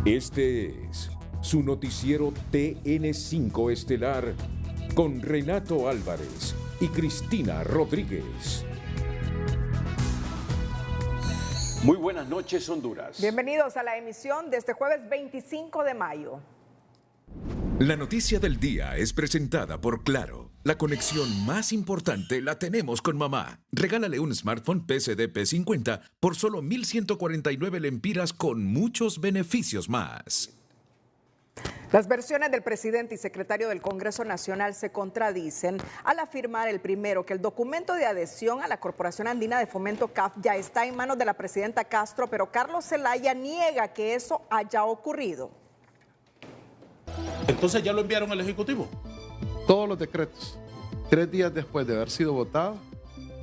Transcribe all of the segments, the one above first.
Este es su noticiero TN5 Estelar con Renato Álvarez y Cristina Rodríguez. Muy buenas noches, Honduras. Bienvenidos a la emisión de este jueves 25 de mayo. La noticia del día es presentada por Claro. La conexión más importante la tenemos con mamá. Regálale un smartphone PSD P50 por solo 1,149 lempiras con muchos beneficios más. Las versiones del presidente y secretario del Congreso Nacional se contradicen al afirmar el primero que el documento de adhesión a la Corporación Andina de Fomento CAF ya está en manos de la presidenta Castro, pero Carlos Zelaya niega que eso haya ocurrido. Entonces ya lo enviaron al Ejecutivo. Todos los decretos, 3 días después de haber sido votados,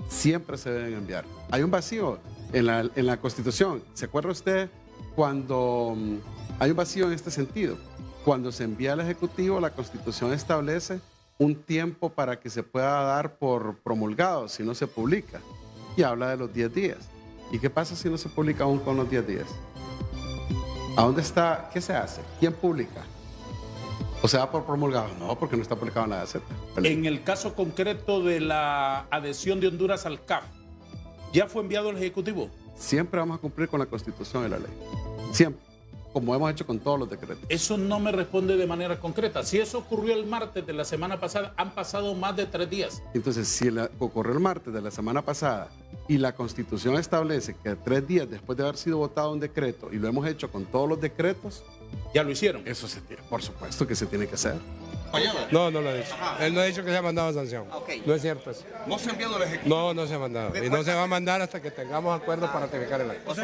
siempre se deben enviar. Hay un vacío en la Constitución. ¿Se acuerda usted cuando hay un vacío en este sentido? Cuando se envía al Ejecutivo, la Constitución establece un tiempo para que se pueda dar por promulgado si no se publica. Y habla de los 10 días. ¿Y qué pasa si no se publica aún con los 10 días? ¿A dónde está? ¿Qué se hace? ¿Quién publica? ¿O se da por promulgado? No, porque no está publicado en la Gaceta. En el caso concreto de la adhesión de Honduras al CAF, ¿ya fue enviado al Ejecutivo? Siempre vamos a cumplir con la Constitución y la ley. Siempre. Como hemos hecho con todos los decretos. Eso no me responde de manera concreta. Si eso ocurrió el martes de la semana pasada, han pasado más de 3 días. Entonces, si ocurrió el martes de la semana pasada y la Constitución establece que 3 días después de haber sido votado un decreto, y lo hemos hecho con todos los decretos, ¿ya lo hicieron? Eso se tiene, por supuesto que se tiene que hacer. No, no lo ha dicho. Ajá. Él no ha dicho que se ha mandado sanción. Okay. No es cierto eso. ¿No se ha enviado al Ejecutivo? No, no se ha mandado. Y no se va a mandar hasta que tengamos acuerdos para ratificar el acto.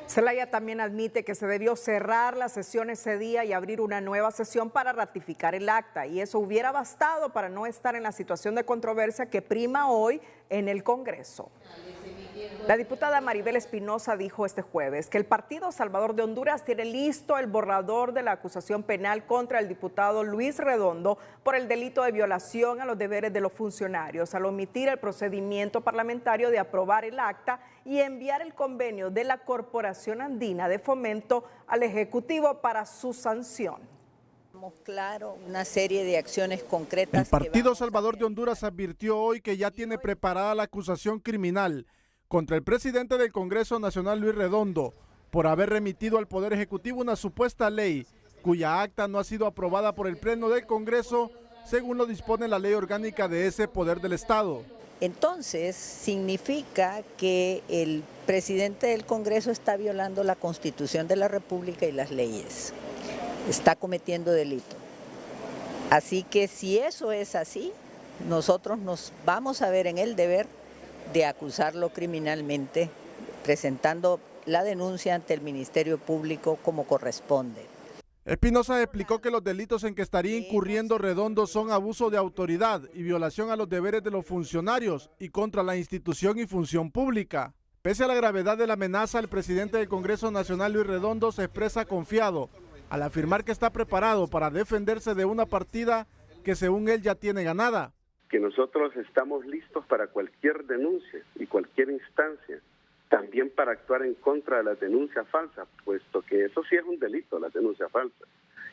Zelaya también admite que se debió cerrar la sesión ese día y abrir una nueva sesión para ratificar el acta, y eso hubiera bastado para no estar en la situación de controversia que prima hoy en el Congreso. La diputada Maribel Espinosa dijo este jueves que el Partido Salvador de Honduras tiene listo el borrador de la acusación penal contra el diputado Luis Redondo por el delito de violación a los deberes de los funcionarios al omitir el procedimiento parlamentario de aprobar el acta y enviar el convenio de la Corporación Andina de Fomento al Ejecutivo para su sanción. Claro, una serie de acciones concretas. El Partido Salvador de Honduras advirtió hoy que ya tiene preparada la acusación criminal contra el presidente del Congreso Nacional, Luis Redondo, por haber remitido al Poder Ejecutivo una supuesta ley cuya acta no ha sido aprobada por el Pleno del Congreso, según lo dispone la ley orgánica de ese poder del Estado. Entonces, significa que el presidente del Congreso está violando la Constitución de la República y las leyes. Está cometiendo delito. Así que si eso es así, nosotros nos vamos a ver en el deber de acusarlo criminalmente, presentando la denuncia ante el Ministerio Público como corresponde. Espinosa explicó que los delitos en que estaría incurriendo Redondo son abuso de autoridad y violación a los deberes de los funcionarios y contra la institución y función pública. Pese a la gravedad de la amenaza, el presidente del Congreso Nacional, Luis Redondo, se expresa confiado al afirmar que está preparado para defenderse de una partida que según él ya tiene ganada. Que nosotros estamos listos para cualquier denuncia y cualquier instancia, también para actuar en contra de las denuncias falsas, puesto que eso sí es un delito, la denuncia falsa.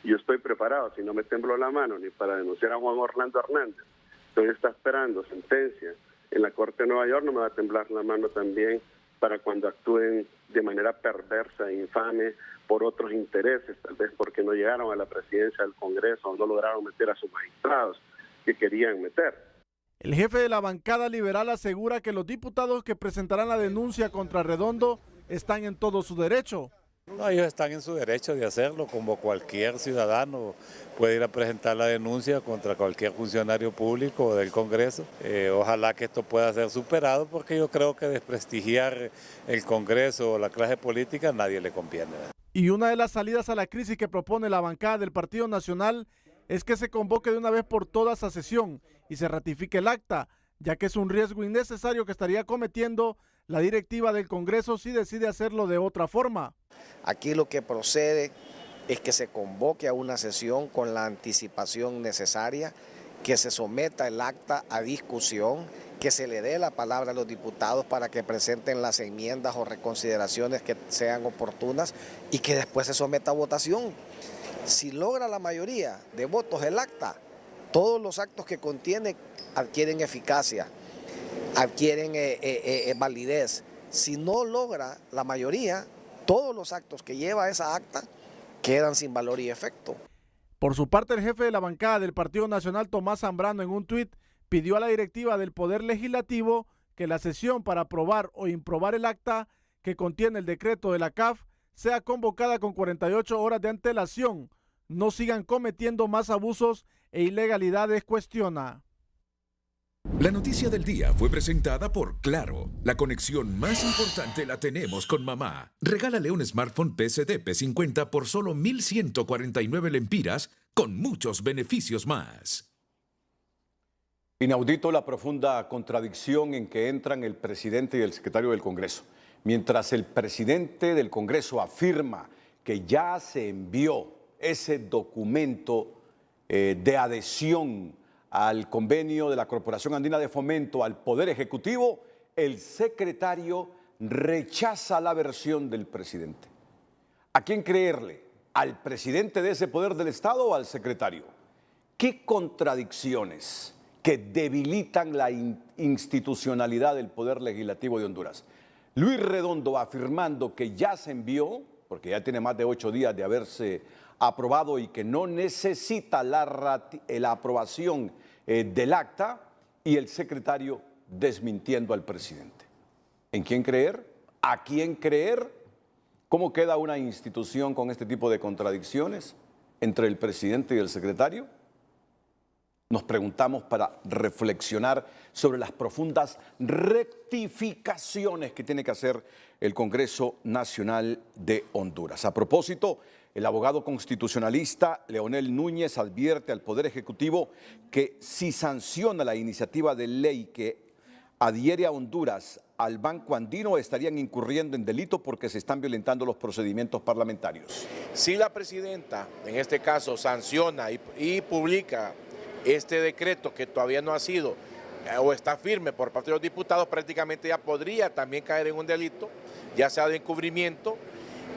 Yo estoy preparado, si no me tembló la mano, ni para denunciar a Juan Orlando Hernández. Estoy esperando sentencia en la Corte de Nueva York, no me va a temblar la mano también para cuando actúen de manera perversa e infame por otros intereses, tal vez porque no llegaron a la presidencia del Congreso o no lograron meter a sus magistrados que querían meter. El jefe de la bancada liberal asegura que los diputados que presentarán la denuncia contra Redondo están en todo su derecho. No, ellos están en su derecho de hacerlo, como cualquier ciudadano puede ir a presentar la denuncia contra cualquier funcionario público o del Congreso. Ojalá que esto pueda ser superado, porque yo creo que desprestigiar el Congreso o la clase política a nadie le conviene. Y una de las salidas a la crisis que propone la bancada del Partido Nacional es que se convoque de una vez por todas a sesión y se ratifique el acta, ya que es un riesgo innecesario que estaría cometiendo la directiva del Congreso si decide hacerlo de otra forma. Aquí lo que procede es que se convoque a una sesión con la anticipación necesaria, que se someta el acta a discusión, que se le dé la palabra a los diputados para que presenten las enmiendas o reconsideraciones que sean oportunas y que después se someta a votación. Si logra la mayoría de votos el acta, todos los actos que contiene adquieren eficacia, adquieren validez. Si no logra la mayoría, todos los actos que lleva esa acta quedan sin valor y efecto. Por su parte, el jefe de la bancada del Partido Nacional, Tomás Zambrano, en un tuit, pidió a la directiva del Poder Legislativo que la sesión para aprobar o improbar el acta que contiene el decreto de la CAF sea convocada con 48 horas de antelación. No sigan cometiendo más abusos e ilegalidades, cuestiona. La noticia del día fue presentada por Claro. La conexión más importante la tenemos con mamá. Regálale un smartphone PSD P50 por solo 1.149 lempiras con muchos beneficios más. Inaudito la profunda contradicción en que entran el presidente y el secretario del Congreso. Mientras el presidente del Congreso afirma que ya se envió ese documento de adhesión al convenio de la Corporación Andina de Fomento al Poder Ejecutivo, el secretario rechaza la versión del presidente. ¿A quién creerle? ¿Al presidente de ese poder del Estado o al secretario? ¿Qué contradicciones que debilitan la institucionalidad del Poder Legislativo de Honduras? Luis Redondo afirmando que ya se envió, porque ya tiene más de 8 días de haberse aprobado y que no necesita la aprobación del acta, y el secretario desmintiendo al presidente. ¿En quién creer? ¿A quién creer? ¿Cómo queda una institución con este tipo de contradicciones entre el presidente y el secretario? Nos preguntamos para reflexionar sobre las profundas rectificaciones que tiene que hacer el Congreso Nacional de Honduras. A propósito, el abogado constitucionalista Leonel Núñez advierte al Poder Ejecutivo que si sanciona la iniciativa de ley que adhiere a Honduras al Banco Andino, estarían incurriendo en delito porque se están violentando los procedimientos parlamentarios. Si la presidenta, en este caso, sanciona y publica este decreto que todavía no ha sido o está firme por parte de los diputados, prácticamente ya podría también caer en un delito, ya sea de encubrimiento,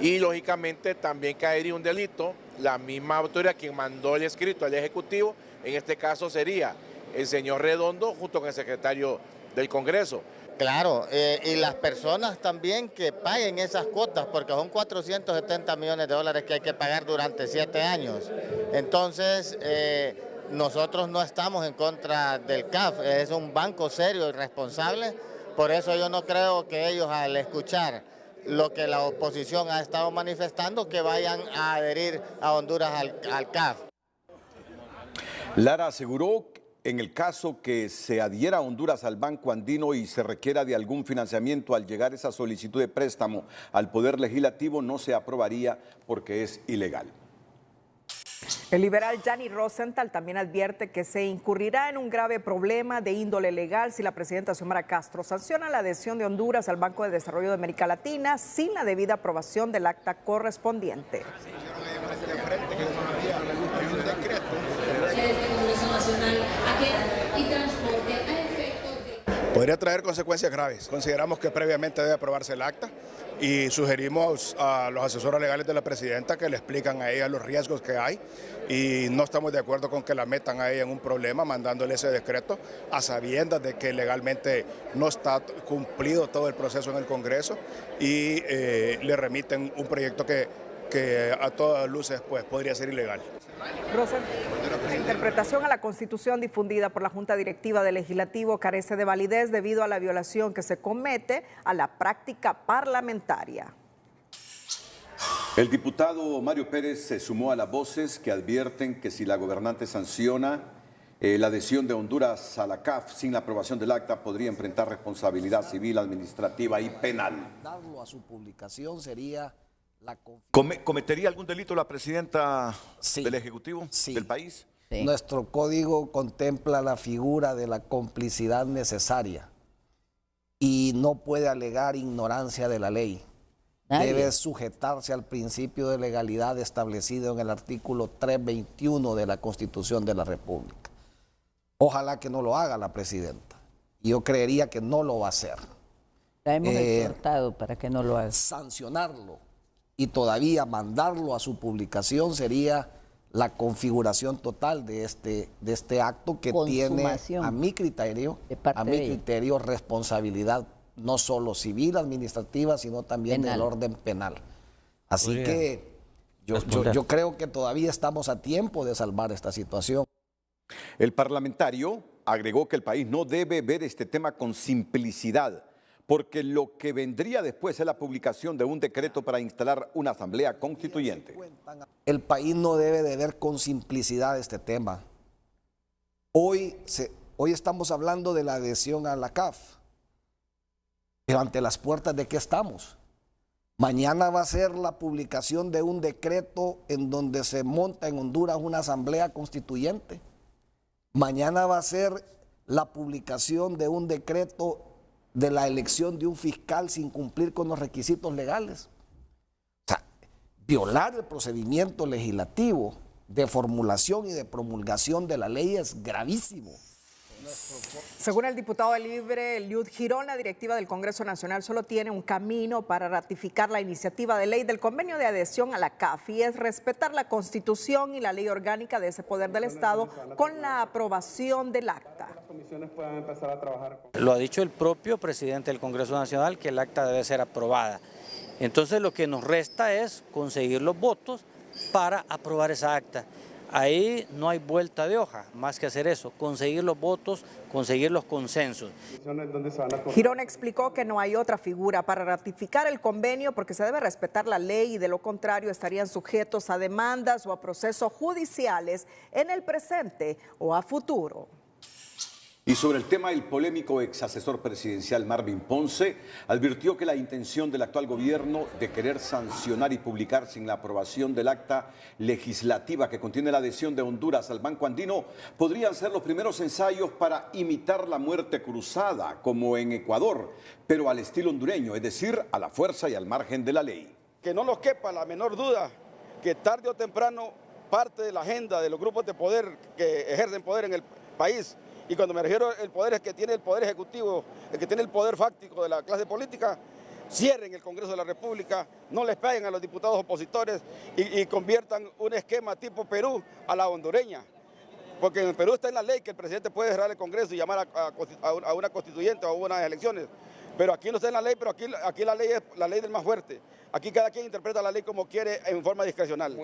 y lógicamente también caería un delito la misma autoridad quien mandó el escrito al Ejecutivo, en este caso sería el señor Redondo junto con el secretario del Congreso. Claro, y las personas también que paguen esas cuotas, porque son 470 millones de dólares que hay que pagar durante 7 años. Entonces, nosotros no estamos en contra del CAF, es un banco serio y responsable, por eso yo no creo que ellos, al escuchar lo que la oposición ha estado manifestando, que vayan a adherir a Honduras al CAF. Lara aseguró en el caso que se adhiera a Honduras al Banco Andino y se requiera de algún financiamiento, al llegar esa solicitud de préstamo al Poder Legislativo no se aprobaría porque es ilegal. El liberal Gianni Rosenthal también advierte que se incurrirá en un grave problema de índole legal si la presidenta Xiomara Castro sanciona la adhesión de Honduras al Banco de Desarrollo de América Latina sin la debida aprobación del acta correspondiente. Podría traer consecuencias graves. Consideramos que previamente debe aprobarse el acta y sugerimos a los asesores legales de la presidenta que le explican a ella los riesgos que hay y no estamos de acuerdo con que la metan a ella en un problema mandándole ese decreto a sabiendas de que legalmente no está cumplido todo el proceso en el Congreso y le remiten un proyecto que a todas luces pues, podría ser ilegal. La interpretación a la Constitución difundida por la Junta Directiva del Legislativo carece de validez debido a la violación que se comete a la práctica parlamentaria. El diputado Mario Pérez se sumó a las voces que advierten que si la gobernante sanciona la adhesión de Honduras a la CAF sin la aprobación del acta, podría enfrentar responsabilidad civil, administrativa y penal. Darlo a su publicación sería... ¿Cometería algún delito la presidenta del Ejecutivo del país? Sí. Nuestro código contempla la figura de la complicidad necesaria y no puede alegar ignorancia de la ley. Debe sujetarse al principio de legalidad establecido en el artículo 321 de la Constitución de la República. Ojalá que no lo haga la presidenta. y yo creería que no lo va a hacer. La hemos exhortado para que no lo haga. Sancionarlo y todavía mandarlo a su publicación sería la configuración total de este acto que tiene, a mi criterio, responsabilidad no solo civil, administrativa, sino también del orden penal. Así que yo creo que todavía estamos a tiempo de salvar esta situación. El parlamentario agregó que el país no debe ver este tema con simplicidad, porque lo que vendría después es la publicación de un decreto para instalar una asamblea constituyente. El país no debe de ver con simplicidad este tema. Hoy estamos hablando de la adhesión a la CAF, pero ante las puertas de qué estamos. Mañana va a ser la publicación de un decreto en donde se monta en Honduras una asamblea constituyente. Mañana va a ser la publicación de un decreto de la elección de un fiscal sin cumplir con los requisitos legales. O sea, violar el procedimiento legislativo de formulación y de promulgación de la ley es gravísimo. Según el diputado de Libre, Eliud Girón, la directiva del Congreso Nacional solo tiene un camino para ratificar la iniciativa de ley del convenio de adhesión a la CAF, y es respetar la Constitución y la ley orgánica de ese poder del Estado con la aprobación del acta. Lo ha dicho el propio presidente del Congreso Nacional, que el acta debe ser aprobada. Entonces lo que nos resta es conseguir los votos para aprobar esa acta. Ahí no hay vuelta de hoja, más que hacer eso, conseguir los votos, conseguir los consensos. Girón explicó que no hay otra figura para ratificar el convenio porque se debe respetar la ley y de lo contrario estarían sujetos a demandas o a procesos judiciales en el presente o a futuro. Y sobre el tema, el polémico exasesor presidencial Marvin Ponce advirtió que la intención del actual gobierno de querer sancionar y publicar sin la aprobación del acta legislativa que contiene la adhesión de Honduras al Banco Andino podrían ser los primeros ensayos para imitar la muerte cruzada, como en Ecuador, pero al estilo hondureño, es decir, a la fuerza y al margen de la ley. Que no nos quepa la menor duda que tarde o temprano parte de la agenda de los grupos de poder que ejercen poder en el país. Y cuando me refiero al poder es que tiene el poder ejecutivo, el que tiene el poder fáctico de la clase política, cierren el Congreso de la República, no les paguen a los diputados opositores y conviertan un esquema tipo Perú a la hondureña. Porque en Perú está en la ley que el presidente puede cerrar el Congreso y llamar a una constituyente o a unas elecciones. Pero aquí no está en la ley, pero aquí la ley es la ley del más fuerte. Aquí cada quien interpreta la ley como quiere en forma discrecional.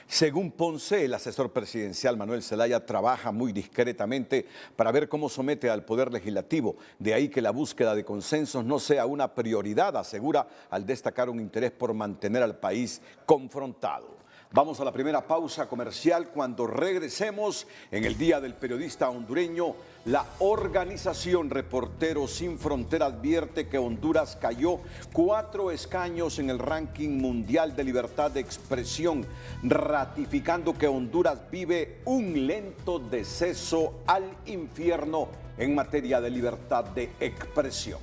Según Ponce, el asesor presidencial Manuel Zelaya trabaja muy discretamente para ver cómo somete al Poder Legislativo. De ahí que la búsqueda de consensos no sea una prioridad, asegura, al destacar un interés por mantener al país confrontado. Vamos a la primera pausa comercial. Cuando regresemos, en el Día del Periodista Hondureño, la organización Reporteros Sin Frontera advierte que Honduras cayó 4 escaños en el ranking mundial de libertad de expresión, ratificando que Honduras vive un lento deceso al infierno en materia de libertad de expresión.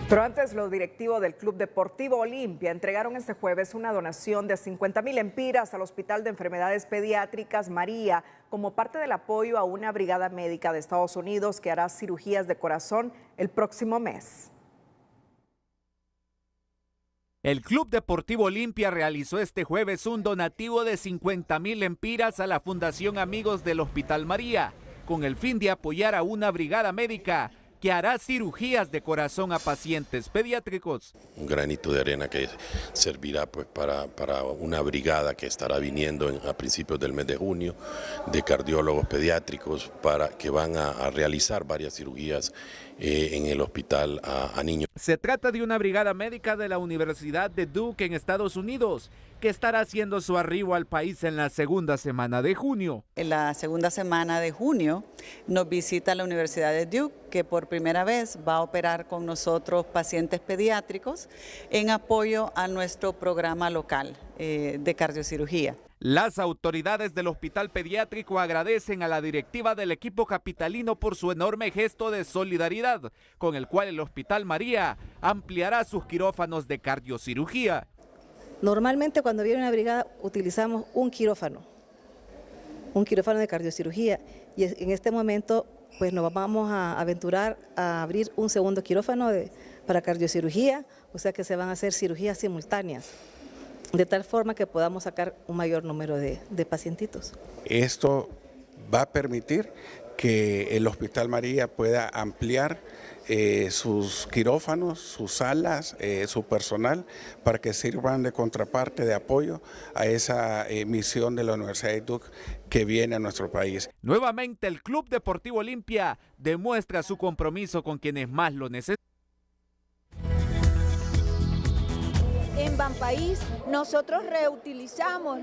Pero antes, los directivos del Club Deportivo Olimpia entregaron este jueves una donación de 50,000 lempiras al Hospital de Enfermedades Pediátricas María como parte del apoyo a una brigada médica de Estados Unidos que hará cirugías de corazón el próximo mes. El Club Deportivo Olimpia realizó este jueves un donativo de 50,000 lempiras a la Fundación Amigos del Hospital María, con el fin de apoyar a una brigada médica que hará cirugías de corazón a pacientes pediátricos. Un granito de arena que servirá pues para una brigada que estará viniendo a principios del mes de junio de cardiólogos pediátricos que van a realizar varias cirugías en el hospital a niños. Se trata de una brigada médica de la Universidad de Duke en Estados Unidos que estará haciendo su arribo al país en la segunda semana de junio. En la segunda semana de junio nos visita la Universidad de Duke, que por primera vez va a operar con nosotros pacientes pediátricos en apoyo a nuestro programa local de cardiocirugía. Las autoridades del hospital pediátrico agradecen a la directiva del equipo capitalino por su enorme gesto de solidaridad, con el cual el Hospital María ampliará sus quirófanos de cardiocirugía. Normalmente cuando viene una brigada utilizamos un quirófano de cardiocirugía, y en este momento pues nos vamos a aventurar a abrir un segundo quirófano para cardiocirugía, o sea que se van a hacer cirugías simultáneas, de tal forma que podamos sacar un mayor número de pacientitos. Esto va a permitir que el Hospital María pueda ampliar sus quirófanos, sus salas, su personal, para que sirvan de contraparte, de apoyo a esa misión de la Universidad de Duke que viene a nuestro país. Nuevamente el Club Deportivo Olimpia demuestra su compromiso con quienes más lo necesitan. En Banpaís nosotros reutilizamos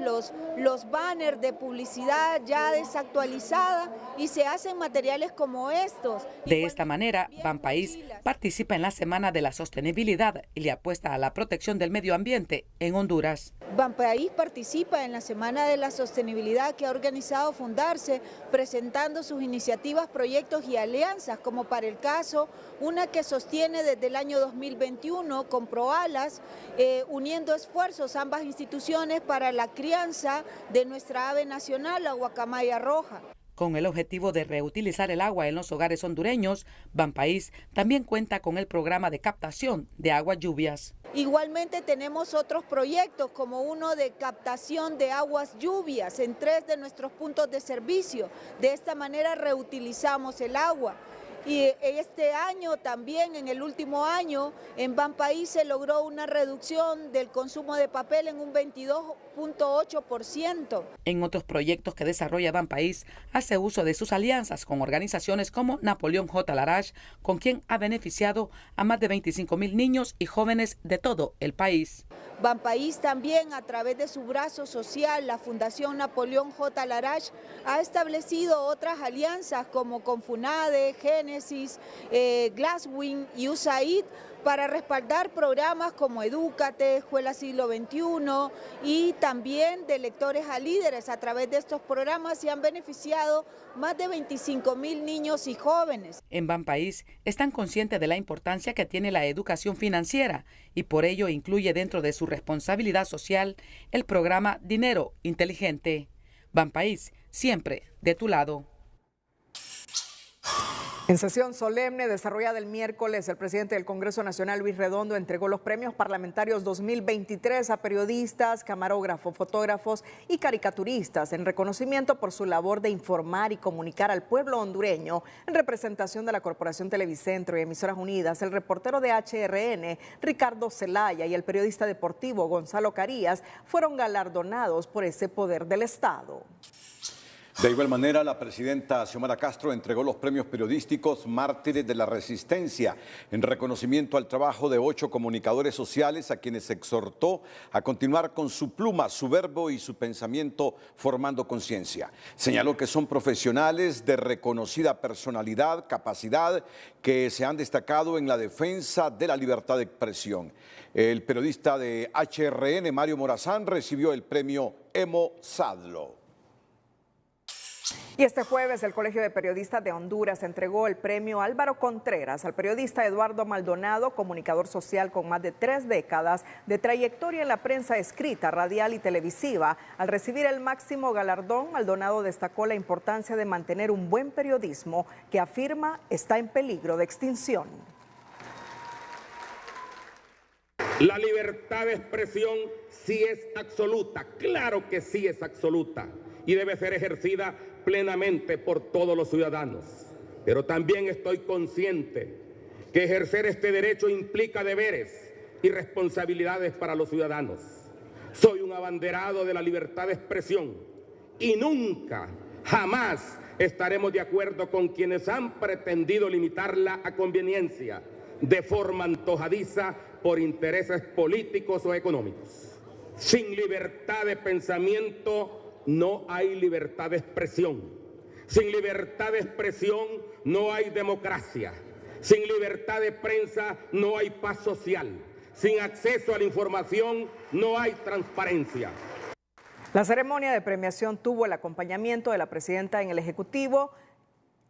los banners de publicidad ya desactualizada y se hacen materiales como estos. De esta manera, Banpaís participa en la Semana de la Sostenibilidad y le apuesta a la protección del medio ambiente en Honduras. Banpaís participa en la Semana de la Sostenibilidad que ha organizado Fundarse, presentando sus iniciativas, proyectos y alianzas, como para el caso, una que sostiene desde el año 2021 con ProAlas, uniendo esfuerzos ambas instituciones para la crianza de nuestra ave nacional, la guacamaya roja. Con el objetivo de reutilizar el agua en los hogares hondureños, Banpaís también cuenta con el programa de captación de aguas lluvias. Igualmente tenemos otros proyectos, como uno de captación de aguas lluvias en 3 de nuestros puntos de servicio. De esta manera reutilizamos el agua. Y este año también, en el último año, en Banpaís se logró una reducción del consumo de papel en un 22.8%. En otros proyectos que desarrolla Banpaís, hace uso de sus alianzas con organizaciones como Napoleón J. Larache, con quien ha beneficiado a más de 25.000 niños y jóvenes de todo el país. Banpaís también, a través de su brazo social, la Fundación Napoleón J. Larache, ha establecido otras alianzas como con FUNADE, Génesis, Glasswing y USAID para respaldar programas como Edúcate, Escuela Siglo XXI y también de Lectores a Líderes. A través de estos programas se han beneficiado más de 25.000 niños y jóvenes. En Banpaís están conscientes de la importancia que tiene la educación financiera y por ello incluye dentro de su responsabilidad social el programa Dinero Inteligente. Banpaís, siempre de tu lado. En sesión solemne desarrollada el miércoles, el presidente del Congreso Nacional, Luis Redondo, entregó los premios parlamentarios 2023 a periodistas, camarógrafos, fotógrafos y caricaturistas en reconocimiento por su labor de informar y comunicar al pueblo hondureño. En representación de la Corporación Televicentro y Emisoras Unidas, el reportero de HRN, Ricardo Zelaya, y el periodista deportivo Gonzalo Carías fueron galardonados por ese poder del Estado. De igual manera, la presidenta Xiomara Castro entregó los premios periodísticos Mártires de la Resistencia en reconocimiento al trabajo de 8 comunicadores sociales a quienes exhortó a continuar con su pluma, su verbo y su pensamiento formando conciencia. Señaló que son profesionales de reconocida personalidad, capacidad, que se han destacado en la defensa de la libertad de expresión. El periodista de HRN, Mario Morazán, recibió el premio Emo Sadlo. Y este jueves el Colegio de Periodistas de Honduras entregó el premio Álvaro Contreras al periodista Eduardo Maldonado, comunicador social con más de 3 décadas de trayectoria en la prensa escrita, radial y televisiva. Al recibir el máximo galardón, Maldonado destacó la importancia de mantener un buen periodismo que afirma está en peligro de extinción. La libertad de expresión sí es absoluta, claro que sí es absoluta y debe ser ejercida plenamente por todos los ciudadanos. Pero también estoy consciente que ejercer este derecho implica deberes y responsabilidades para los ciudadanos. Soy un abanderado de la libertad de expresión y nunca, jamás estaremos de acuerdo con quienes han pretendido limitarla a conveniencia, de forma antojadiza por intereses políticos o económicos. Sin libertad de pensamiento no hay libertad de expresión. Sin libertad de expresión no hay democracia. Sin libertad de prensa no hay paz social. Sin acceso a la información no hay transparencia. La ceremonia de premiación tuvo el acompañamiento de la presidenta en el Ejecutivo,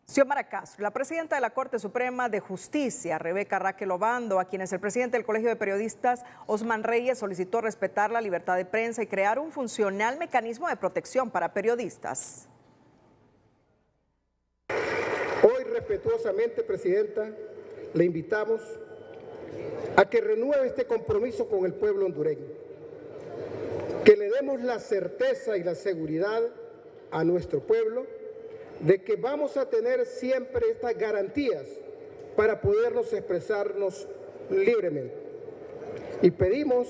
Xiomara Castro, la presidenta de la Corte Suprema de Justicia, Rebeca Raquel Obando, a quienes el presidente del Colegio de Periodistas, Osman Reyes, solicitó respetar la libertad de prensa y crear un funcional mecanismo de protección para periodistas. Hoy respetuosamente, Presidenta, le invitamos a que renueve este compromiso con el pueblo hondureño, que le demos la certeza y la seguridad a nuestro pueblo de que vamos a tener siempre estas garantías para podernos expresarnos libremente. Y pedimos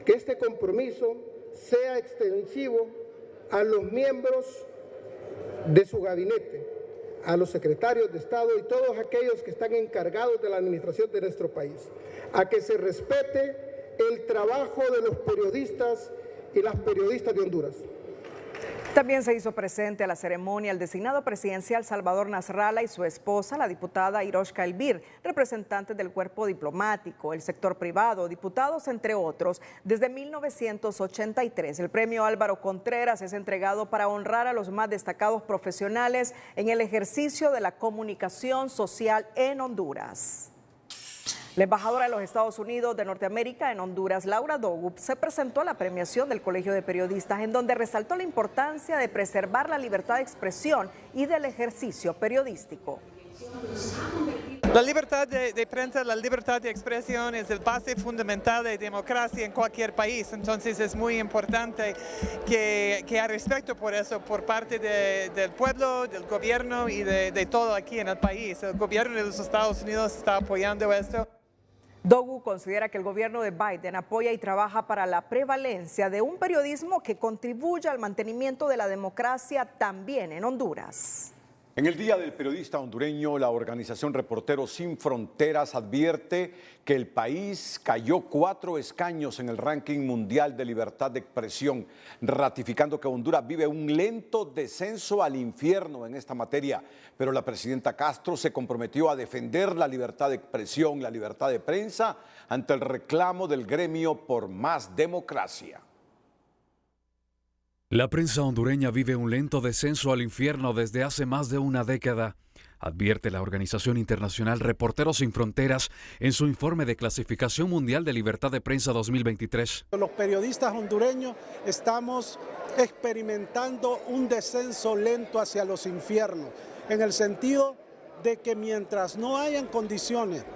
que este compromiso sea extensivo a los miembros de su gabinete, a los secretarios de Estado y todos aquellos que están encargados de la administración de nuestro país, a que se respete el trabajo de los periodistas y las periodistas de Honduras. También se hizo presente a la ceremonia el designado presidencial Salvador Nasralla y su esposa, la diputada Iroshka Elvir, representantes del cuerpo diplomático, el sector privado, diputados, entre otros. Desde 1983, el premio Álvaro Contreras es entregado para honrar a los más destacados profesionales en el ejercicio de la comunicación social en Honduras. La embajadora de los Estados Unidos de Norteamérica en Honduras, Laura Dogu, se presentó a la premiación del Colegio de Periodistas, en donde resaltó la importancia de preservar la libertad de expresión y del ejercicio periodístico. La libertad de prensa, la libertad de expresión es el base fundamental de democracia en cualquier país. Entonces es muy importante que hay respeto por eso por parte del pueblo, del gobierno y de todo aquí en el país. El gobierno de los Estados Unidos está apoyando esto. Dogu considera que el gobierno de Biden apoya y trabaja para la prevalencia de un periodismo que contribuya al mantenimiento de la democracia también en Honduras. En el Día del Periodista Hondureño, la organización Reporteros Sin Fronteras advierte que el país cayó 4 escaños en el ranking mundial de libertad de expresión, ratificando que Honduras vive un lento descenso al infierno en esta materia. Pero la presidenta Castro se comprometió a defender la libertad de expresión, la libertad de prensa, ante el reclamo del gremio por más democracia. La prensa hondureña vive un lento descenso al infierno desde hace más de una década, advierte la organización internacional Reporteros Sin Fronteras en su informe de clasificación mundial de libertad de prensa 2023. Los periodistas hondureños estamos experimentando un descenso lento hacia los infiernos, en el sentido de que mientras no hayan condiciones,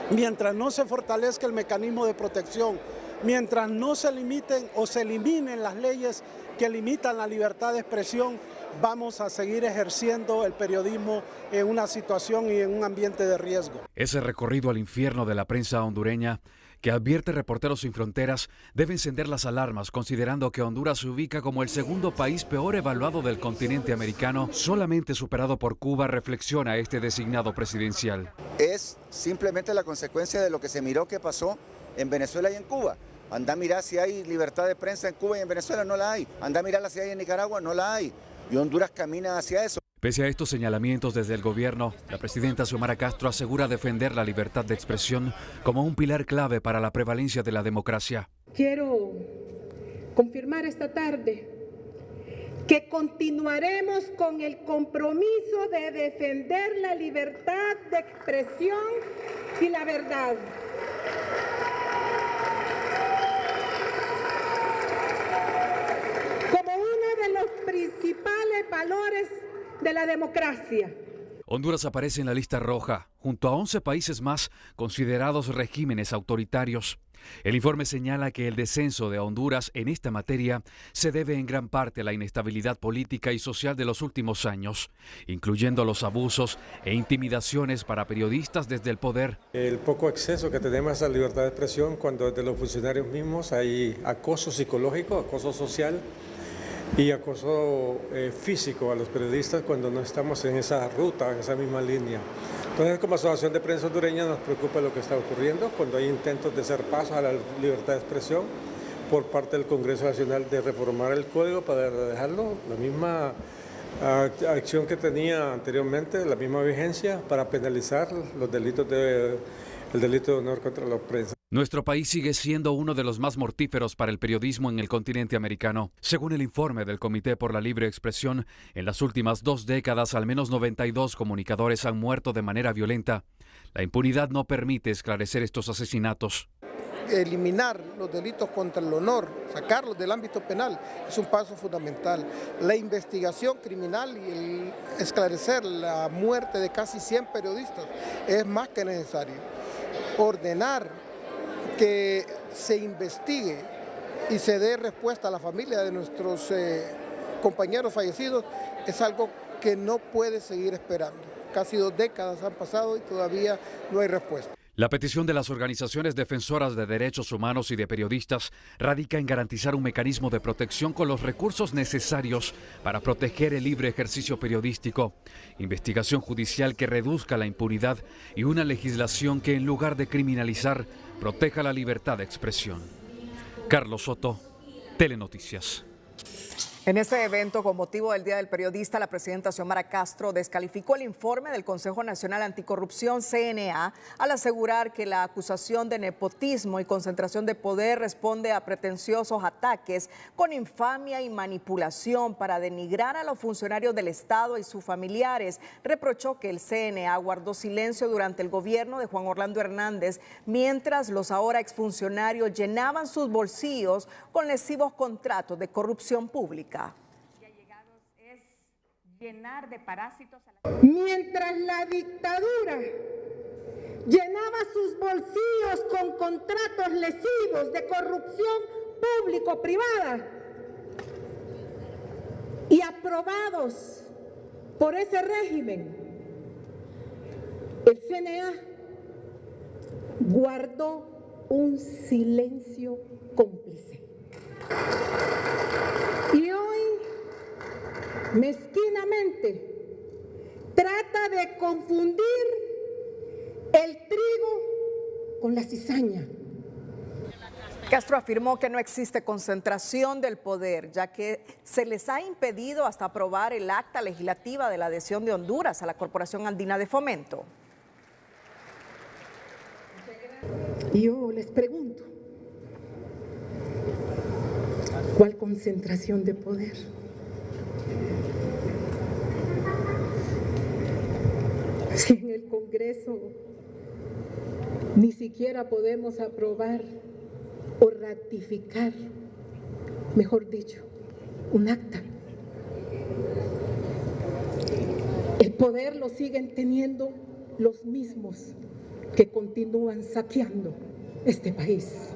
mientras no se fortalezca el mecanismo de protección, mientras no se limiten o se eliminen las leyes que limitan la libertad de expresión, vamos a seguir ejerciendo el periodismo en una situación y en un ambiente de riesgo. Ese recorrido al infierno de la prensa hondureña, que advierte Reporteros Sin Fronteras, debe encender las alarmas, considerando que Honduras se ubica como el segundo país peor evaluado del continente americano, solamente superado por Cuba, reflexiona este designado presidencial. Es simplemente la consecuencia de lo que se miró que pasó en Venezuela y en Cuba. Anda a mirar si hay libertad de prensa en Cuba y en Venezuela, no la hay. Anda a mirar si hay en Nicaragua, no la hay. Y Honduras camina hacia eso. Pese a estos señalamientos desde el gobierno, la presidenta Xiomara Castro asegura defender la libertad de expresión como un pilar clave para la prevalencia de la democracia. Quiero confirmar esta tarde que continuaremos con el compromiso de defender la libertad de expresión y la verdad. Como uno de los principales valores de la democracia. Honduras aparece en la lista roja, junto a 11 países más considerados regímenes autoritarios. El informe señala que el descenso de Honduras en esta materia se debe en gran parte a la inestabilidad política y social de los últimos años, incluyendo los abusos e intimidaciones para periodistas desde el poder. El poco acceso que tenemos a la libertad de expresión cuando desde los funcionarios mismos hay acoso psicológico, acoso social y acoso físico a los periodistas cuando no estamos en esa ruta, en esa misma línea. Entonces, como Asociación de Prensa Hondureña nos preocupa lo que está ocurriendo cuando hay intentos de hacer pasos a la libertad de expresión por parte del Congreso Nacional de reformar el código para dejarlo la misma acción que tenía anteriormente, la misma vigencia para penalizar los delitos el delito de honor contra la prensa. Nuestro país sigue siendo uno de los más mortíferos para el periodismo en el continente americano. Según el informe del Comité por la Libre Expresión, en las últimas 2 décadas al menos 92 comunicadores han muerto de manera violenta. La impunidad no permite esclarecer estos asesinatos. eliminar los delitos contra el honor, sacarlos del ámbito penal, es un paso fundamental. La investigación criminal y el esclarecer la muerte de casi 100 periodistas es más que necesario. Ordenar que se investigue y se dé respuesta a la familia de nuestros compañeros fallecidos es algo que no puede seguir esperando. Casi 2 décadas han pasado y todavía no hay respuesta. La petición de las organizaciones defensoras de derechos humanos y de periodistas radica en garantizar un mecanismo de protección con los recursos necesarios para proteger el libre ejercicio periodístico, investigación judicial que reduzca la impunidad y una legislación que, en lugar de criminalizar, proteja la libertad de expresión. Carlos Soto, Telenoticias. En ese evento, con motivo del Día del Periodista, la presidenta Xiomara Castro descalificó el informe del Consejo Nacional Anticorrupción, CNA, al asegurar que la acusación de nepotismo y concentración de poder responde a pretenciosos ataques con infamia y manipulación para denigrar a los funcionarios del Estado y sus familiares. Reprochó que el CNA guardó silencio durante el gobierno de Juan Orlando Hernández, mientras los ahora exfuncionarios llenaban sus bolsillos con lesivos contratos de corrupción pública. Llenar de parásitos mientras la dictadura llenaba sus bolsillos con contratos lesivos de corrupción público-privada y aprobados por ese régimen, el CNA guardó un silencio cómplice. Y hoy, mezquinamente, trata de confundir el trigo con la cizaña. Castro afirmó que no existe concentración del poder, ya que se les ha impedido hasta aprobar el acta legislativa de la adhesión de Honduras a la Corporación Andina de Fomento. Yo les pregunto, ¿cuál concentración de poder? Si en el Congreso ni siquiera podemos aprobar o ratificar, mejor dicho, un acta. El poder lo siguen teniendo los mismos que continúan saqueando este país.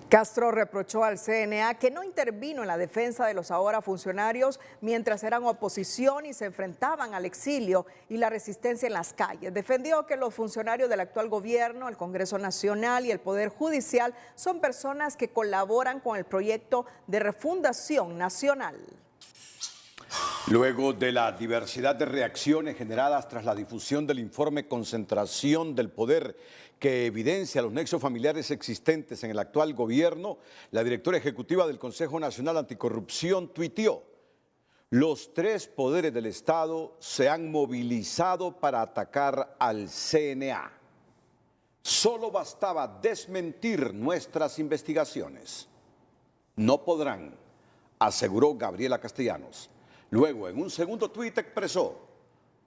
Castro reprochó al CNA que no intervino en la defensa de los ahora funcionarios mientras eran oposición y se enfrentaban al exilio y la resistencia en las calles. Defendió que los funcionarios del actual gobierno, el Congreso Nacional y el Poder Judicial son personas que colaboran con el proyecto de refundación nacional. Luego de la diversidad de reacciones generadas tras la difusión del informe Concentración del Poder, que evidencia los nexos familiares existentes en el actual gobierno, la directora ejecutiva del Consejo Nacional Anticorrupción tuiteó: los 3 poderes del Estado se han movilizado para atacar al CNA. Solo bastaba desmentir nuestras investigaciones. No podrán, aseguró Gabriela Castellanos. Luego, en un segundo tuit expresó: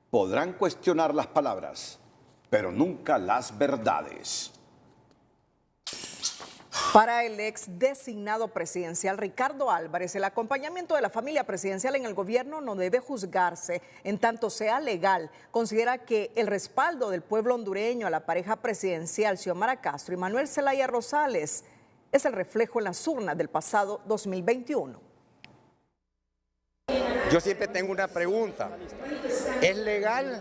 podrán cuestionar las palabras, pero nunca las verdades. Para el ex designado presidencial Ricardo Álvarez, el acompañamiento de la familia presidencial en el gobierno no debe juzgarse en tanto sea legal. Considera que el respaldo del pueblo hondureño a la pareja presidencial Xiomara Castro y Manuel Zelaya Rosales es el reflejo en las urnas del pasado 2021. Yo siempre tengo una pregunta: ¿es legal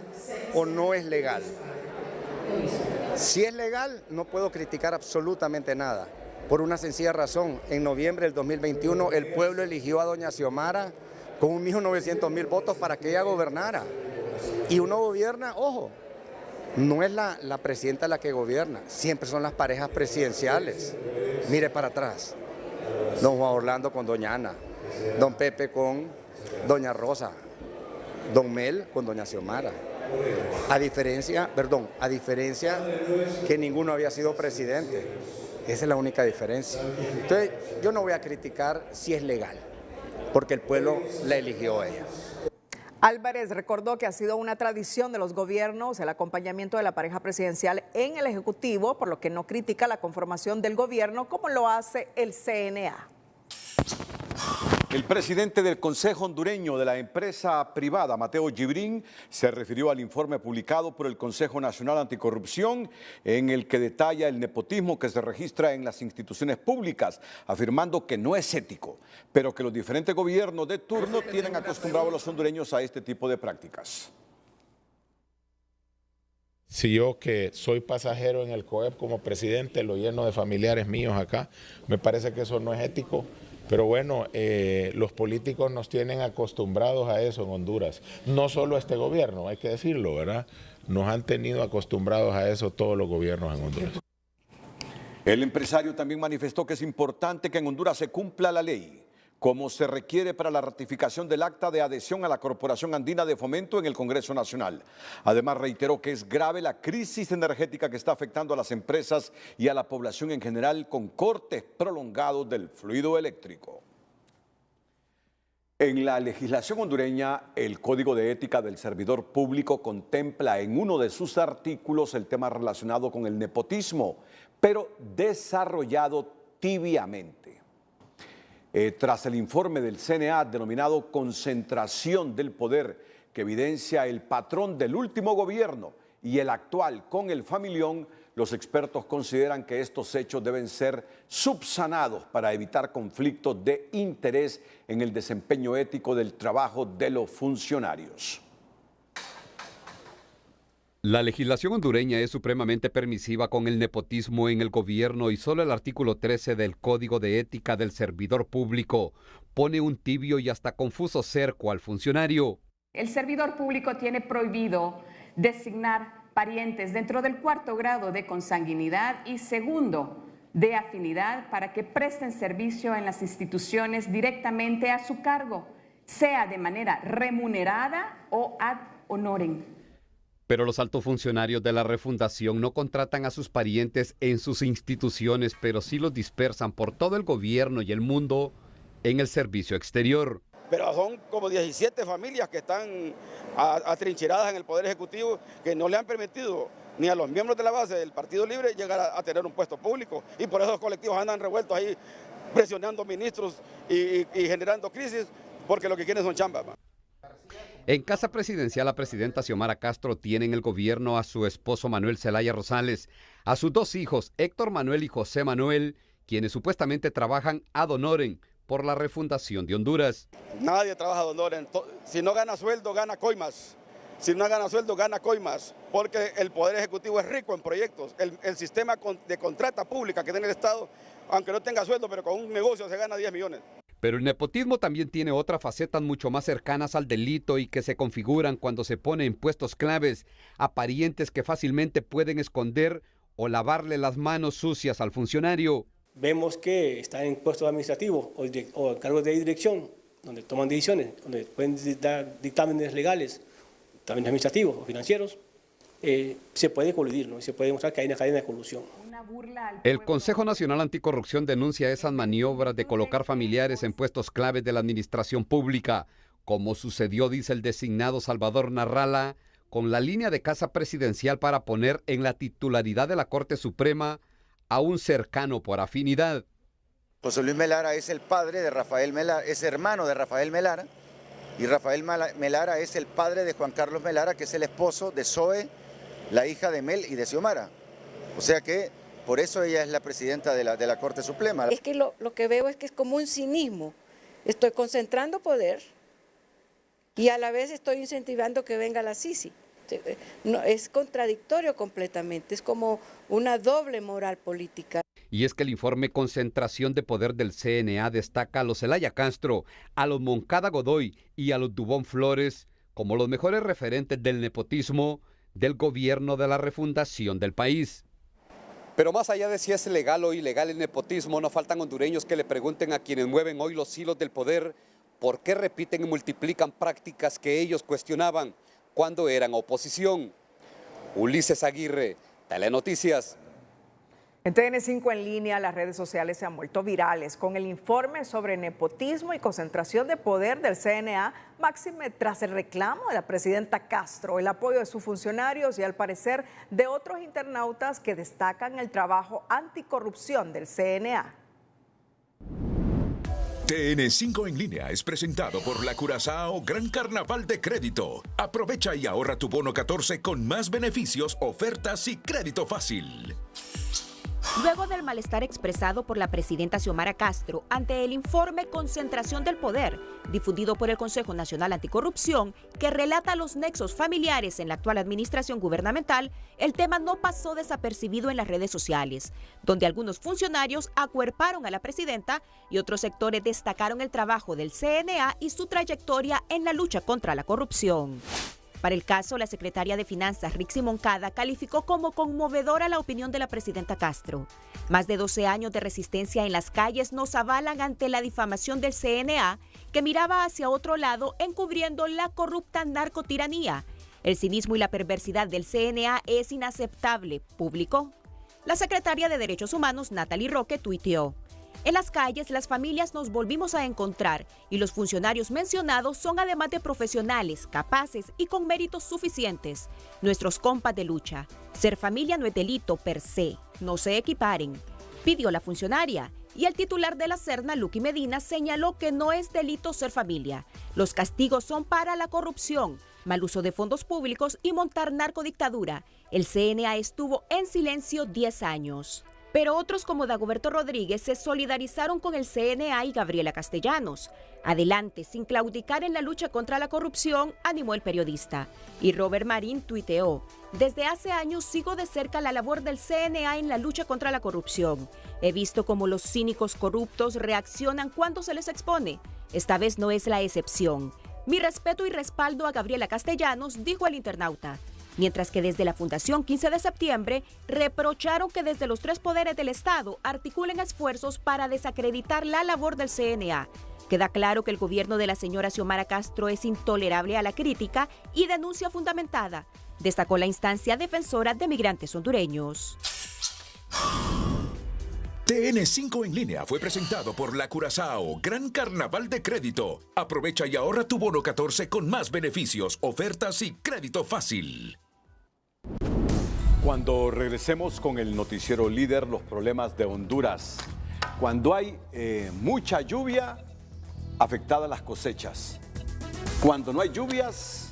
o no es legal? Si es legal, no puedo criticar absolutamente nada, por una sencilla razón. En noviembre del 2021 el pueblo eligió a doña Xiomara con 1.900.000 votos para que ella gobernara. Y uno gobierna, ojo, no es la presidenta la que gobierna, siempre son las parejas presidenciales. Mire para atrás, don Juan Orlando con doña Ana, don Pepe con doña Rosa, don Mel con doña Xiomara. A diferencia que ninguno había sido presidente. Esa es la única diferencia. Entonces, yo no voy a criticar si es legal, porque el pueblo la eligió a ella. Álvarez recordó que ha sido una tradición de los gobiernos el acompañamiento de la pareja presidencial en el Ejecutivo, por lo que no critica la conformación del gobierno como lo hace el CNA. El presidente del Consejo Hondureño de la empresa privada, Mateo Gibrín, se refirió al informe publicado por el Consejo Nacional Anticorrupción, en el que detalla el nepotismo que se registra en las instituciones públicas, afirmando que no es ético, pero que los diferentes gobiernos de turno tienen acostumbrados a los hondureños a este tipo de prácticas. Si yo, que soy pasajero en el COEP como presidente, lo lleno de familiares míos acá, me parece que eso no es ético. Pero bueno, los políticos nos tienen acostumbrados a eso en Honduras. No solo este gobierno, hay que decirlo, ¿verdad? Nos han tenido acostumbrados a eso todos los gobiernos en Honduras. El empresario también manifestó que es importante que en Honduras se cumpla la ley, como se requiere para la ratificación del acta de adhesión a la Corporación Andina de Fomento en el Congreso Nacional. Además, reiteró que es grave la crisis energética que está afectando a las empresas y a la población en general con cortes prolongados del fluido eléctrico. En la legislación hondureña, el Código de Ética del Servidor Público contempla en uno de sus artículos el tema relacionado con el nepotismo, pero desarrollado tibiamente. Tras el informe del CNA denominado Concentración del Poder, que evidencia el patrón del último gobierno y el actual con el familión, los expertos consideran que estos hechos deben ser subsanados para evitar conflictos de interés en el desempeño ético del trabajo de los funcionarios. La legislación hondureña es supremamente permisiva con el nepotismo en el gobierno y solo el artículo 13 del Código de Ética del Servidor Público pone un tibio y hasta confuso cerco al funcionario. El servidor público tiene prohibido designar parientes dentro del 4º grado de consanguinidad y 2º de afinidad para que presten servicio en las instituciones directamente a su cargo, sea de manera remunerada o ad honorem. Pero los altos funcionarios de la refundación no contratan a sus parientes en sus instituciones, pero sí los dispersan por todo el gobierno y el mundo en el servicio exterior. Pero son como 17 familias que están atrincheradas en el Poder Ejecutivo que no le han permitido ni a los miembros de la base del Partido Libre llegar a tener un puesto público. Y por eso los colectivos andan revueltos ahí presionando ministros y generando crisis porque lo que quieren son chambas. En Casa Presidencial, la presidenta Xiomara Castro tiene en el gobierno a su esposo Manuel Zelaya Rosales, a sus 2 hijos, Héctor Manuel y José Manuel, quienes supuestamente trabajan ad honorem por la refundación de Honduras. Nadie trabaja ad honorem. Si no gana sueldo, gana coimas. Si no gana sueldo, gana coimas, porque el Poder Ejecutivo es rico en proyectos. El sistema de contrata pública que tiene el Estado, aunque no tenga sueldo, pero con un negocio se gana 10 millones. Pero el nepotismo también tiene otras facetas mucho más cercanas al delito y que se configuran cuando se pone en puestos claves a parientes que fácilmente pueden esconder o lavarle las manos sucias al funcionario. Vemos que están en puestos administrativos o en cargos de dirección, donde toman decisiones, donde pueden dar dictámenes legales, también administrativos o financieros. Se puede colidir, ¿no? Se puede demostrar que hay una cadena de colusión. El Consejo Nacional Anticorrupción denuncia esas maniobras de colocar familiares en puestos claves de la administración pública, como sucedió, dice el designado Salvador Narrala, con la línea de Casa Presidencial para poner en la titularidad de la Corte Suprema a un cercano por afinidad. José Luis Melara es el padre de Rafael Melara, es hermano de Rafael Melara, y Rafael Melara es el padre de Juan Carlos Melara, que es el esposo de Zoe, la hija de Mel y de Xiomara. O sea que por eso ella es la presidenta de la Corte Suprema. Es que lo que veo es que es como un cinismo. Estoy concentrando poder y a la vez estoy incentivando que venga la Sisi. No, es contradictorio completamente, es como una doble moral política. Y es que el informe Concentración de Poder del CNA destaca a los Zelaya Castro, a los Moncada Godoy y a los Dubón Flores como los mejores referentes del nepotismo del gobierno de la refundación del país. Pero más allá de si es legal o ilegal el nepotismo, no faltan hondureños que le pregunten a quienes mueven hoy los hilos del poder por qué repiten y multiplican prácticas que ellos cuestionaban cuando eran oposición. Ulises Aguirre, Telenoticias. En TN5 en línea, las redes sociales se han vuelto virales con el informe sobre nepotismo y concentración de poder del CNA, máxime tras el reclamo de la presidenta Castro, el apoyo de sus funcionarios y al parecer de otros internautas que destacan el trabajo anticorrupción del CNA. TN5 en línea es presentado por la Curazao Gran Carnaval de Crédito. Aprovecha y ahorra tu bono 14 con más beneficios, ofertas y crédito fácil. Luego del malestar expresado por la presidenta Xiomara Castro ante el informe Concentración del Poder, difundido por el Consejo Nacional Anticorrupción, que relata los nexos familiares en la actual administración gubernamental, el tema no pasó desapercibido en las redes sociales, donde algunos funcionarios acuerparon a la presidenta y otros sectores destacaron el trabajo del CNA y su trayectoria en la lucha contra la corrupción. Para el caso, la secretaria de Finanzas, Rixi Moncada, calificó como conmovedora la opinión de la presidenta Castro. Más de 12 años de resistencia en las calles nos avalan ante la difamación del CNA, que miraba hacia otro lado encubriendo la corrupta narcotiranía. El cinismo y la perversidad del CNA es inaceptable, publicó. La secretaria de Derechos Humanos, Natalie Roque, tuiteó: en las calles, las familias nos volvimos a encontrar y los funcionarios mencionados son además de profesionales, capaces y con méritos suficientes. Nuestros compas de lucha. Ser familia no es delito per se, no se equiparen, pidió la funcionaria. Y el titular de la Serna, Luqui Medina, señaló que no es delito ser familia. Los castigos son para la corrupción, mal uso de fondos públicos y montar narcodictadura. El CNA estuvo en silencio 10 años. Pero otros como Dagoberto Rodríguez se solidarizaron con el CNA y Gabriela Castellanos. Adelante, sin claudicar en la lucha contra la corrupción, animó el periodista. Y Robert Marín tuiteó: desde hace años sigo de cerca la labor del CNA en la lucha contra la corrupción. He visto cómo los cínicos corruptos reaccionan cuando se les expone. Esta vez no es la excepción. Mi respeto y respaldo a Gabriela Castellanos, dijo el internauta. Mientras que desde la Fundación 15 de septiembre reprocharon que desde los tres poderes del Estado articulen esfuerzos para desacreditar la labor del CNA. Queda claro que el gobierno de la señora Xiomara Castro es intolerable a la crítica y denuncia fundamentada, destacó la instancia defensora de migrantes hondureños. TN5 en línea fue presentado por la Curazao Gran Carnaval de Crédito. Aprovecha y ahorra tu bono 14 con más beneficios, ofertas y crédito fácil. Cuando regresemos con el noticiero líder, los problemas de Honduras. Cuando hay mucha lluvia, afectadas las cosechas. Cuando no hay lluvias,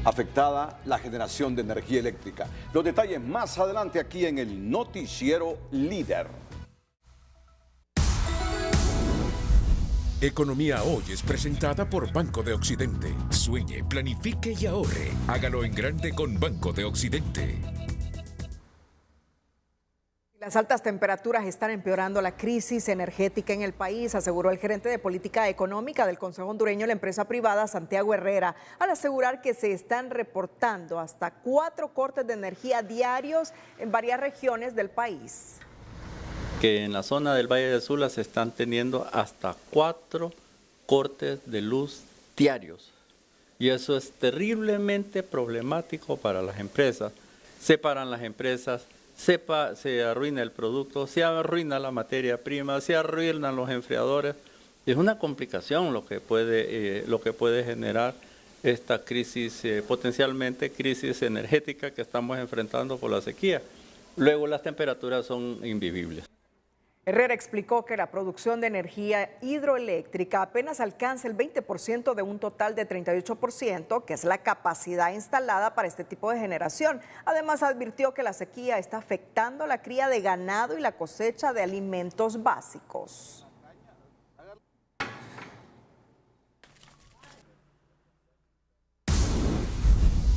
afectada la generación de energía eléctrica. Los detalles más adelante aquí en el noticiero líder. Economía Hoy es presentada por Banco de Occidente. Sueñe, planifique y ahorre. Hágalo en grande con Banco de Occidente. Las altas temperaturas están empeorando la crisis energética en el país, aseguró el gerente de política económica del Consejo Hondureño de la empresa privada, Santiago Herrera, al asegurar que se están reportando hasta 4 cortes de energía diarios en varias regiones del país. Que en la zona del Valle de Sula se están teniendo hasta 4 cortes de luz diarios. Y eso es terriblemente problemático para las empresas. Se paran las empresas, se arruina el producto, se arruina la materia prima, se arruinan los enfriadores. Es una complicación lo que puede generar esta crisis, potencialmente crisis energética que estamos enfrentando por la sequía. Luego las temperaturas son invivibles. Herrera explicó que la producción de energía hidroeléctrica apenas alcanza el 20% de un total de 38%, que es la capacidad instalada para este tipo de generación. Además, advirtió que la sequía está afectando la cría de ganado y la cosecha de alimentos básicos.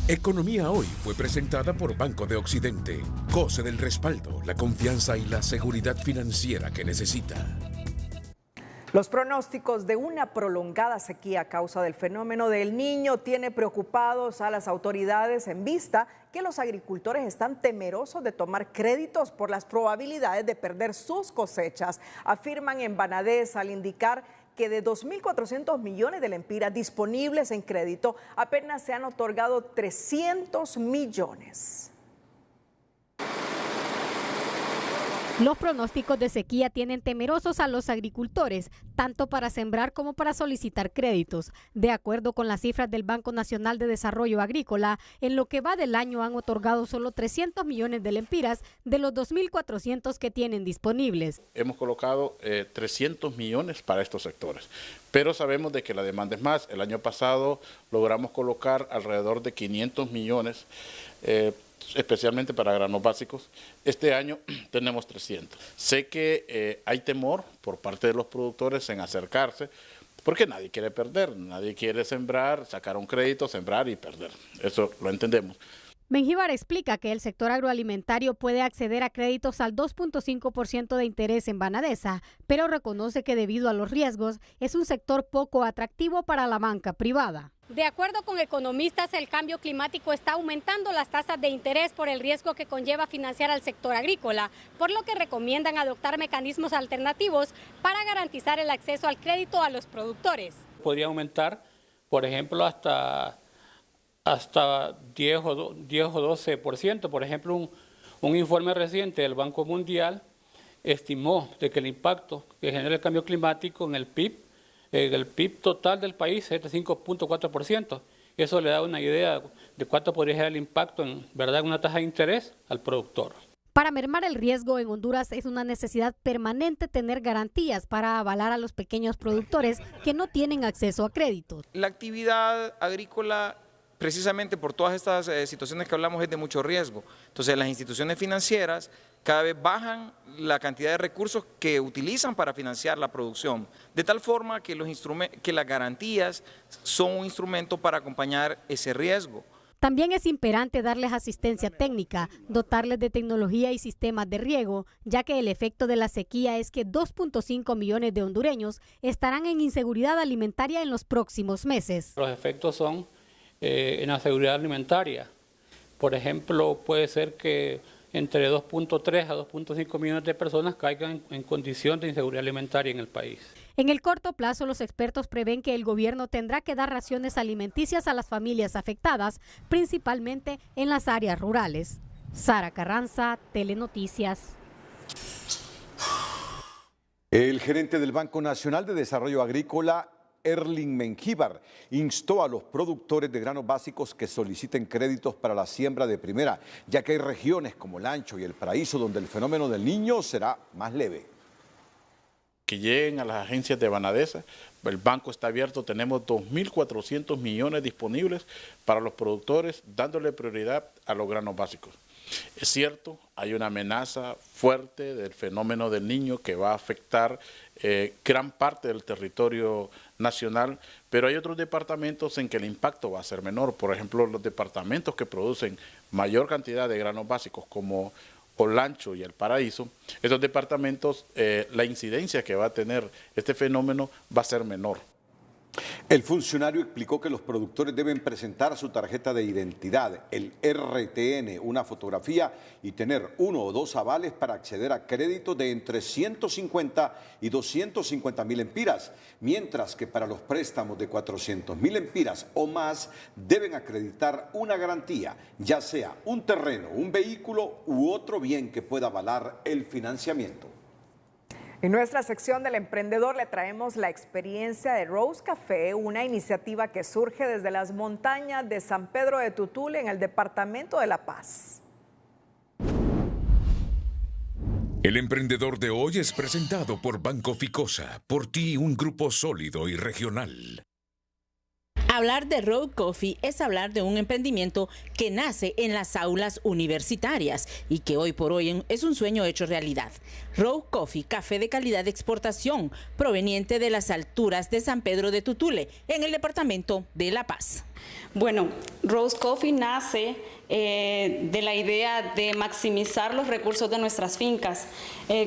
Economía Hoy fue presentada por Banco de Occidente. Goce del respaldo, la confianza y la seguridad financiera que necesita. Los pronósticos de una prolongada sequía a causa del fenómeno del Niño tiene preocupados a las autoridades en vista que los agricultores están temerosos de tomar créditos por las probabilidades de perder sus cosechas, afirman en Banades al indicar que de 2.400 millones de lempiras disponibles en crédito, apenas se han otorgado 300 millones. Los pronósticos de sequía tienen temerosos a los agricultores, tanto para sembrar como para solicitar créditos. De acuerdo con las cifras del Banco Nacional de Desarrollo Agrícola, en lo que va del año han otorgado solo 300 millones de lempiras de los 2.400 que tienen disponibles. Hemos colocado 300 millones para estos sectores, pero sabemos de que la demanda es más. El año pasado logramos colocar alrededor de 500 millones, especialmente para granos básicos. Este año tenemos 300. Sé que hay temor por parte de los productores en acercarse, porque nadie quiere perder, nadie quiere sembrar, sacar un crédito, sembrar y perder. Eso lo entendemos. Mengíbar explica que el sector agroalimentario puede acceder a créditos al 2.5% de interés en Banadesa, pero reconoce que debido a los riesgos es un sector poco atractivo para la banca privada. De acuerdo con economistas, el cambio climático está aumentando las tasas de interés por el riesgo que conlleva financiar al sector agrícola, por lo que recomiendan adoptar mecanismos alternativos para garantizar el acceso al crédito a los productores. Podría aumentar, por ejemplo, hasta 10 o 12%. Por ejemplo, un informe reciente del Banco Mundial estimó de que el impacto que genera el cambio climático en el PIB total del país es de 5.4%. Eso le da una idea de cuánto podría ser el impacto en una tasa de interés al productor. Para mermar el riesgo en Honduras es una necesidad permanente tener garantías para avalar a los pequeños productores que no tienen acceso a créditos. La actividad agrícola, precisamente por todas estas situaciones que hablamos, es de mucho riesgo. Entonces las instituciones financieras cada vez bajan la cantidad de recursos que utilizan para financiar la producción, de tal forma que las garantías son un instrumento para acompañar ese riesgo. También es imperante darles asistencia técnica, dotarles de tecnología y sistemas de riego, ya que el efecto de la sequía es que 2.5 millones de hondureños estarán en inseguridad alimentaria en los próximos meses. Los efectos son en la seguridad alimentaria. Por ejemplo, puede ser que entre 2.3 a 2.5 millones de personas caigan en condición de inseguridad alimentaria en el país. En el corto plazo, los expertos prevén que el gobierno tendrá que dar raciones alimenticias a las familias afectadas, principalmente en las áreas rurales. Sara Carranza, Telenoticias. El gerente del Banco Nacional de Desarrollo Agrícola, Erling Mengíbar, instó a los productores de granos básicos que soliciten créditos para la siembra de primera, ya que hay regiones como el Ancho y el Paraíso donde el fenómeno del Niño será más leve. Que lleguen a las agencias de Banadesa, el banco está abierto, tenemos 2.400 millones disponibles para los productores, dándole prioridad a los granos básicos. Es cierto, hay una amenaza fuerte del fenómeno del Niño que va a afectar gran parte del territorio nacional, pero hay otros departamentos en que el impacto va a ser menor. Por ejemplo, los departamentos que producen mayor cantidad de granos básicos como Olancho y el Paraíso, esos departamentos, la incidencia que va a tener este fenómeno va a ser menor. El funcionario explicó que los productores deben presentar su tarjeta de identidad, el RTN, una fotografía y tener 1 o 2 avales para acceder a créditos de entre 150 y 250 mil empiras, mientras que para los préstamos de 400 mil empiras o más deben acreditar una garantía, ya sea un terreno, un vehículo u otro bien que pueda avalar el financiamiento. En nuestra sección del emprendedor le traemos la experiencia de Rose Café, una iniciativa que surge desde las montañas de San Pedro de Tutule en el departamento de La Paz. El emprendedor de hoy es presentado por Banco Ficosa, por ti un grupo sólido y regional. Hablar de Road Coffee es hablar de un emprendimiento que nace en las aulas universitarias y que hoy por hoy es un sueño hecho realidad. Road Coffee, café de calidad de exportación, proveniente de las alturas de San Pedro de Tutule, en el departamento de La Paz. Bueno, Rose Coffee nace de la idea de maximizar los recursos de nuestras fincas.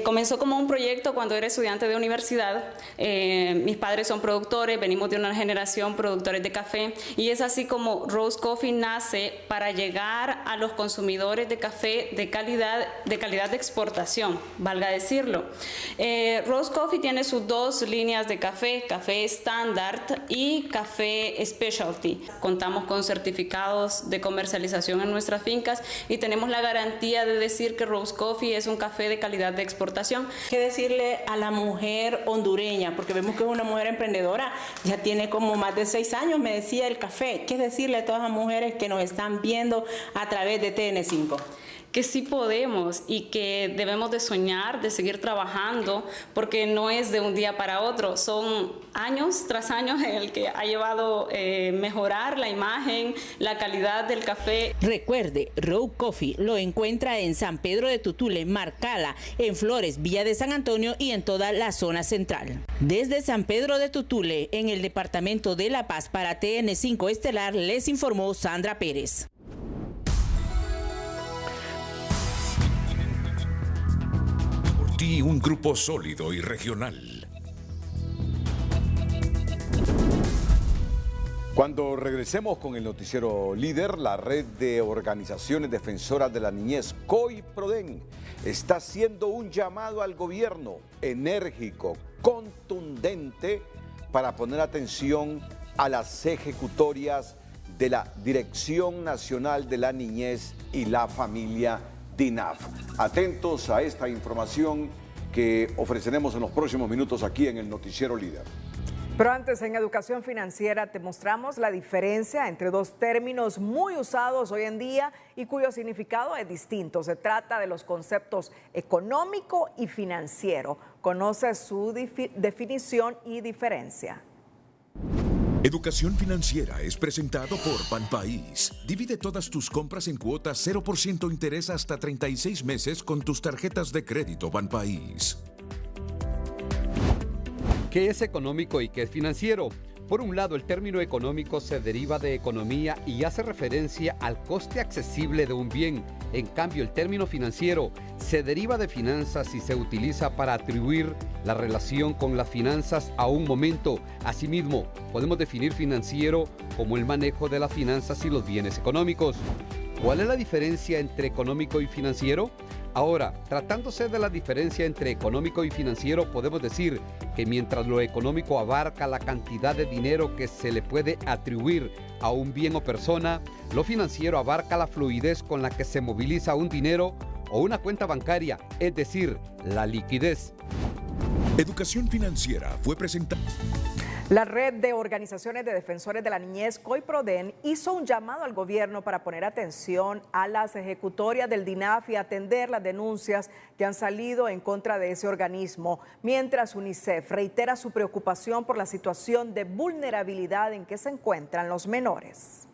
Comenzó como un proyecto cuando era estudiante de universidad. Mis padres son productores, venimos de una generación productores de café y es así como Rose Coffee nace para llegar a los consumidores de café de calidad de exportación, valga decirlo. Rose Coffee tiene sus 2 líneas de café, café estándar y café specialty. contamos con certificados de comercialización en nuestras fincas y tenemos la garantía de decir que Rose Coffee es un café de calidad de exportación. ¿Qué decirle a la mujer hondureña? Porque vemos que es una mujer emprendedora, ya tiene como más de 6 años, me decía, el café. ¿Qué decirle a todas las mujeres que nos están viendo a través de TN5? Que sí podemos y que debemos de soñar, de seguir trabajando, porque no es de un día para otro, son años tras años en el que ha llevado mejorar la imagen, la calidad del café. Recuerde, Rose Coffee lo encuentra en San Pedro de Tutule, Marcala, en Flores, Villa de San Antonio y en toda la zona central. Desde San Pedro de Tutule, en el departamento de La Paz, para TN5 Estelar, les informó Sandra Pérez. Y un grupo sólido y regional. Cuando regresemos con el noticiero líder, la red de organizaciones defensoras de la niñez, COI-PRODEN, está haciendo un llamado al gobierno enérgico, contundente, para poner atención a las ejecutorias de la Dirección Nacional de la Niñez y la Familia, DINAF. Atentos a esta información que ofreceremos en los próximos minutos aquí en el Noticiero Líder. Pero antes, en educación financiera te mostramos la diferencia entre dos términos muy usados hoy en día y cuyo significado es distinto. Se trata de los conceptos económico y financiero. Conoce su definición y diferencia. Educación Financiera es presentado por Banpaís. Divide todas tus compras en cuotas 0% interés hasta 36 meses con tus tarjetas de crédito Banpaís. ¿Qué es económico y qué es financiero? Por un lado, el término económico se deriva de economía y hace referencia al coste accesible de un bien. En cambio, el término financiero se deriva de finanzas y se utiliza para atribuir la relación con las finanzas a un momento. Asimismo, podemos definir financiero como el manejo de las finanzas y los bienes económicos. ¿Cuál es la diferencia entre económico y financiero? Ahora, tratándose de la diferencia entre económico y financiero, podemos decir que mientras lo económico abarca la cantidad de dinero que se le puede atribuir a un bien o persona, lo financiero abarca la fluidez con la que se moviliza un dinero o una cuenta bancaria, es decir, la liquidez. Educación Financiera fue presentada. La red de organizaciones de defensores de la niñez, COI-PRODEN, hizo un llamado al gobierno para poner atención a las ejecutorias del DINAF y atender las denuncias que han salido en contra de ese organismo, mientras UNICEF reitera su preocupación por la situación de vulnerabilidad en que se encuentran los menores.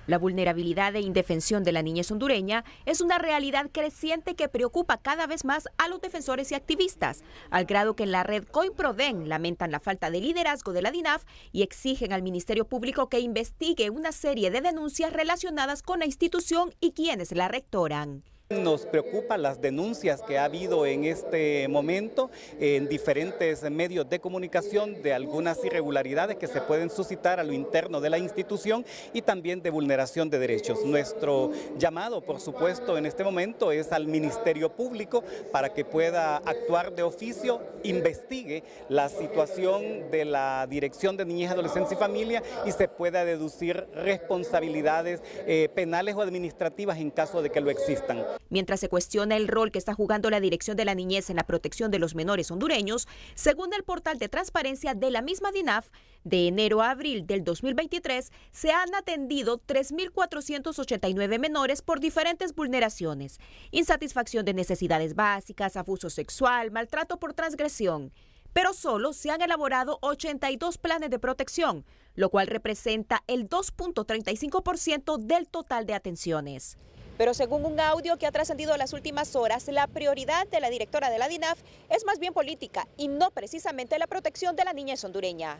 La vulnerabilidad e indefensión de la niñez hondureña es una realidad creciente que preocupa cada vez más a los defensores y activistas, al grado que en la red COI-PRODEN lamentan la falta de liderazgo de la DINAF y exigen al Ministerio Público que investigue una serie de denuncias relacionadas con la institución y quienes la rectoran. Nos preocupan las denuncias que ha habido en este momento en diferentes medios de comunicación de algunas irregularidades que se pueden suscitar a lo interno de la institución y también de vulneración de derechos. Nuestro llamado, por supuesto, en este momento es al Ministerio Público para que pueda actuar de oficio, investigue la situación de la Dirección de Niñez, Adolescencia y Familia y se pueda deducir responsabilidades penales o administrativas en caso de que lo existan. Mientras se cuestiona el rol que está jugando la Dirección de la Niñez en la protección de los menores hondureños, según el portal de transparencia de la misma DINAF, de enero a abril del 2023 se han atendido 3.489 menores por diferentes vulneraciones, insatisfacción de necesidades básicas, abuso sexual, maltrato por transgresión. Pero solo se han elaborado 82 planes de protección, lo cual representa el 2.35% del total de atenciones. Pero según un audio que ha trascendido en las últimas horas, la prioridad de la directora de la DINAF es más bien política y no precisamente la protección de la niñez hondureña.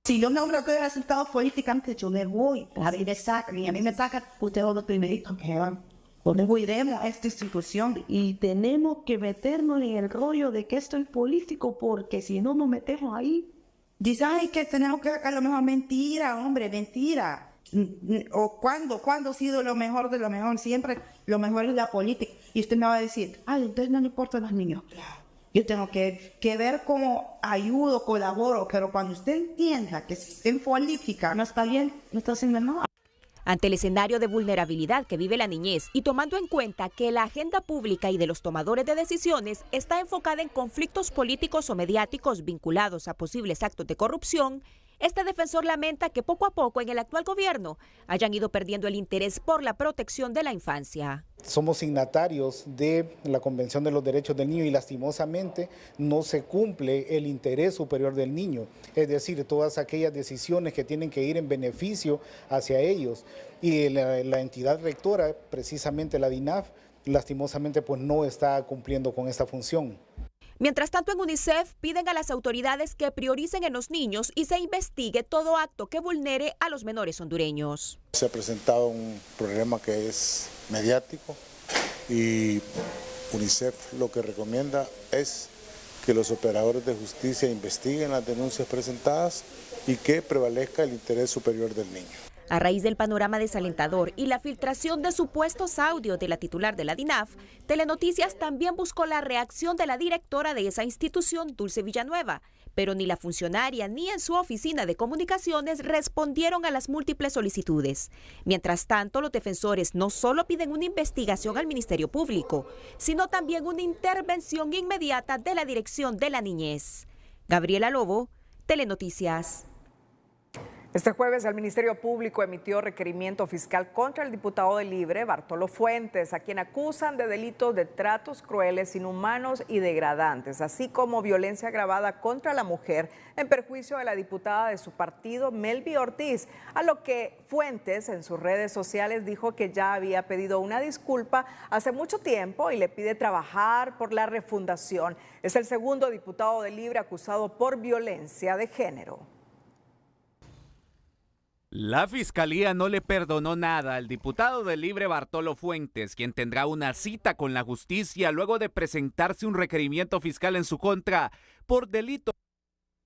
Si yo no creo que haya resultado políticamente, yo me voy. A mí me sacan y a mí me sacan ustedes los primeritos que van. Pues cuidemos a esta institución y tenemos que meternos en el rollo de que esto es político porque si no nos metemos ahí. Dicen, ay, que tenemos que sacar lo mejor. Mentira, hombre, mentira. ¿O cuándo ha sido lo mejor de lo mejor? Siempre lo mejor es la política. Y usted me va a decir, ay, entonces no le importan los niños. Yo tengo que ver cómo ayudo, colaboro, pero cuando usted entienda que el sistema política no está bien, no está haciendo nada. Ante el escenario de vulnerabilidad que vive la niñez y tomando en cuenta que la agenda pública y de los tomadores de decisiones está enfocada en conflictos políticos o mediáticos vinculados a posibles actos de corrupción, este defensor lamenta que poco a poco en el actual gobierno hayan ido perdiendo el interés por la protección de la infancia. Somos signatarios de la Convención de los Derechos del Niño y lastimosamente no se cumple el interés superior del niño, es decir, todas aquellas decisiones que tienen que ir en beneficio hacia ellos. Y la entidad rectora, precisamente la DINAF, lastimosamente pues no está cumpliendo con esta función. Mientras tanto, en UNICEF piden a las autoridades que prioricen en los niños y se investigue todo acto que vulnere a los menores hondureños. Se ha presentado un problema que es mediático y UNICEF lo que recomienda es que los operadores de justicia investiguen las denuncias presentadas y que prevalezca el interés superior del niño. A raíz del panorama desalentador y la filtración de supuestos audios de la titular de la DINAF, Telenoticias también buscó la reacción de la directora de esa institución, Dulce Villanueva, pero ni la funcionaria ni en su oficina de comunicaciones respondieron a las múltiples solicitudes. Mientras tanto, los defensores no solo piden una investigación al Ministerio Público, sino también una intervención inmediata de la Dirección de la Niñez. Gabriela Lobo, Telenoticias. Este jueves el Ministerio Público emitió requerimiento fiscal contra el diputado de Libre, Bartolo Fuentes, a quien acusan de delitos de tratos crueles, inhumanos y degradantes, así como violencia agravada contra la mujer en perjuicio de la diputada de su partido, Melvi Ortiz, a lo que Fuentes en sus redes sociales dijo que ya había pedido una disculpa hace mucho tiempo y le pide trabajar por la refundación. Es el segundo diputado de Libre acusado por violencia de género. La Fiscalía no le perdonó nada al diputado de Libre Bartolo Fuentes, quien tendrá una cita con la justicia luego de presentarse un requerimiento fiscal en su contra por delitos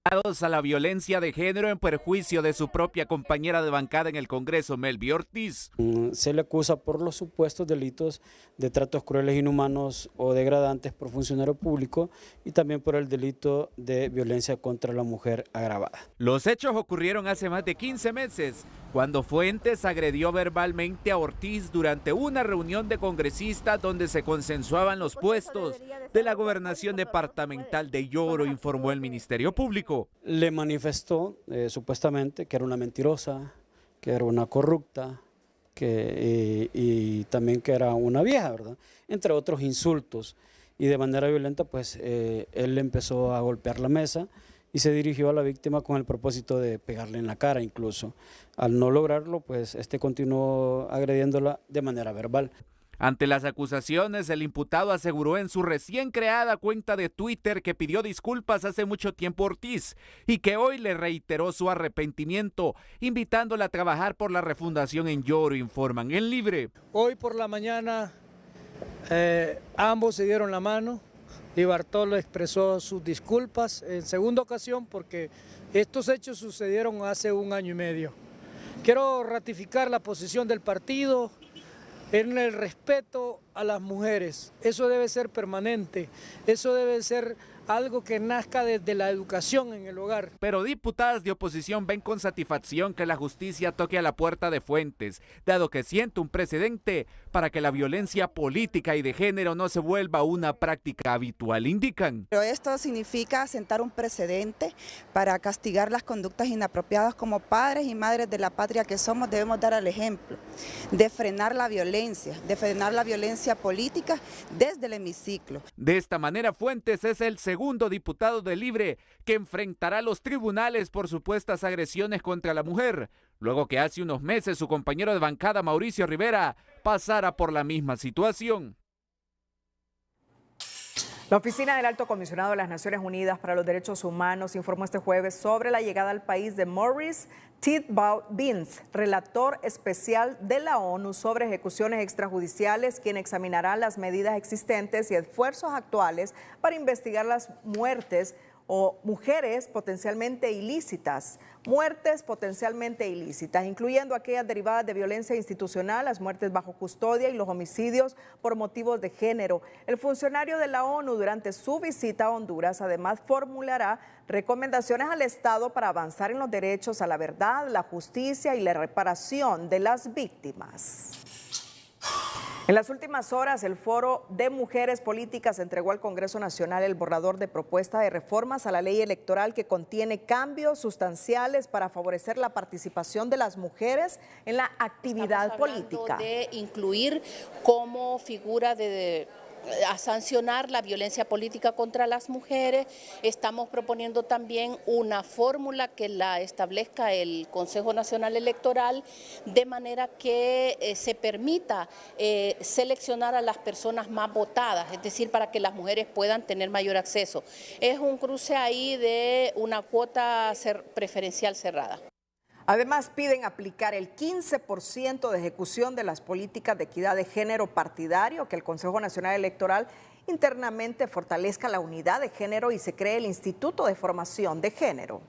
a la violencia de género en perjuicio de su propia compañera de bancada en el Congreso, Melvi Ortiz. Se le acusa por los supuestos delitos de tratos crueles, inhumanos o degradantes por funcionario público y también por el delito de violencia contra la mujer agravada. Los hechos ocurrieron hace más de 15 meses, cuando Fuentes agredió verbalmente a Ortiz durante una reunión de congresistas donde se consensuaban los puestos de la gobernación departamental de Yoro, informó el Ministerio Público. Le manifestó supuestamente que era una mentirosa, que era una corrupta, y también que era una vieja, ¿verdad? Entre otros insultos. Y de manera violenta, pues él empezó a golpear la mesa y se dirigió a la víctima con el propósito de pegarle en la cara incluso. Al no lograrlo, pues continuó agrediéndola de manera verbal. Ante las acusaciones, el imputado aseguró en su recién creada cuenta de Twitter que pidió disculpas hace mucho tiempo a Ortiz y que hoy le reiteró su arrepentimiento, invitándola a trabajar por la refundación en Yoro, informan en Libre. Hoy por la mañana ambos se dieron la mano y Bartolo expresó sus disculpas en segunda ocasión porque estos hechos sucedieron hace 1 año y medio. Quiero ratificar la posición del partido en el respeto a las mujeres. Eso debe ser permanente, eso debe ser algo que nazca desde la educación en el hogar. Pero diputadas de oposición ven con satisfacción que la justicia toque a la puerta de Fuentes, dado que siente un precedente para que la violencia política y de género no se vuelva una práctica habitual, indican. Pero esto significa sentar un precedente para castigar las conductas inapropiadas. Como padres y madres de la patria que somos, debemos dar el ejemplo de frenar la violencia política desde el hemiciclo. De esta manera, Fuentes es el segundo diputado de Libre que enfrentará los tribunales por supuestas agresiones contra la mujer, luego que hace unos meses su compañero de bancada Mauricio Rivera pasara por la misma situación. La Oficina del Alto Comisionado de las Naciones Unidas para los Derechos Humanos informó este jueves sobre la llegada al país de Maurice Tidball-Binns, relator especial de la ONU sobre ejecuciones extrajudiciales, quien examinará las medidas existentes y esfuerzos actuales para investigar las muertes o mujeres potencialmente ilícitas, muertes potencialmente ilícitas, incluyendo aquellas derivadas de violencia institucional, las muertes bajo custodia y los homicidios por motivos de género. El funcionario de la ONU durante su visita a Honduras además formulará recomendaciones al Estado para avanzar en los derechos a la verdad, la justicia y la reparación de las víctimas. En las últimas horas, el Foro de Mujeres Políticas entregó al Congreso Nacional el borrador de propuesta de reformas a la ley electoral que contiene cambios sustanciales para favorecer la participación de las mujeres en la actividad política. De incluir como figura a sancionar la violencia política contra las mujeres. Estamos proponiendo también una fórmula que la establezca el Consejo Nacional Electoral, de manera que se permita seleccionar a las personas más votadas, es decir, para que las mujeres puedan tener mayor acceso. Es un cruce ahí de una cuota preferencial cerrada. Además, piden aplicar el 15% de ejecución de las políticas de equidad de género partidario, que el Consejo Nacional Electoral internamente fortalezca la unidad de género y se cree el Instituto de Formación de Género.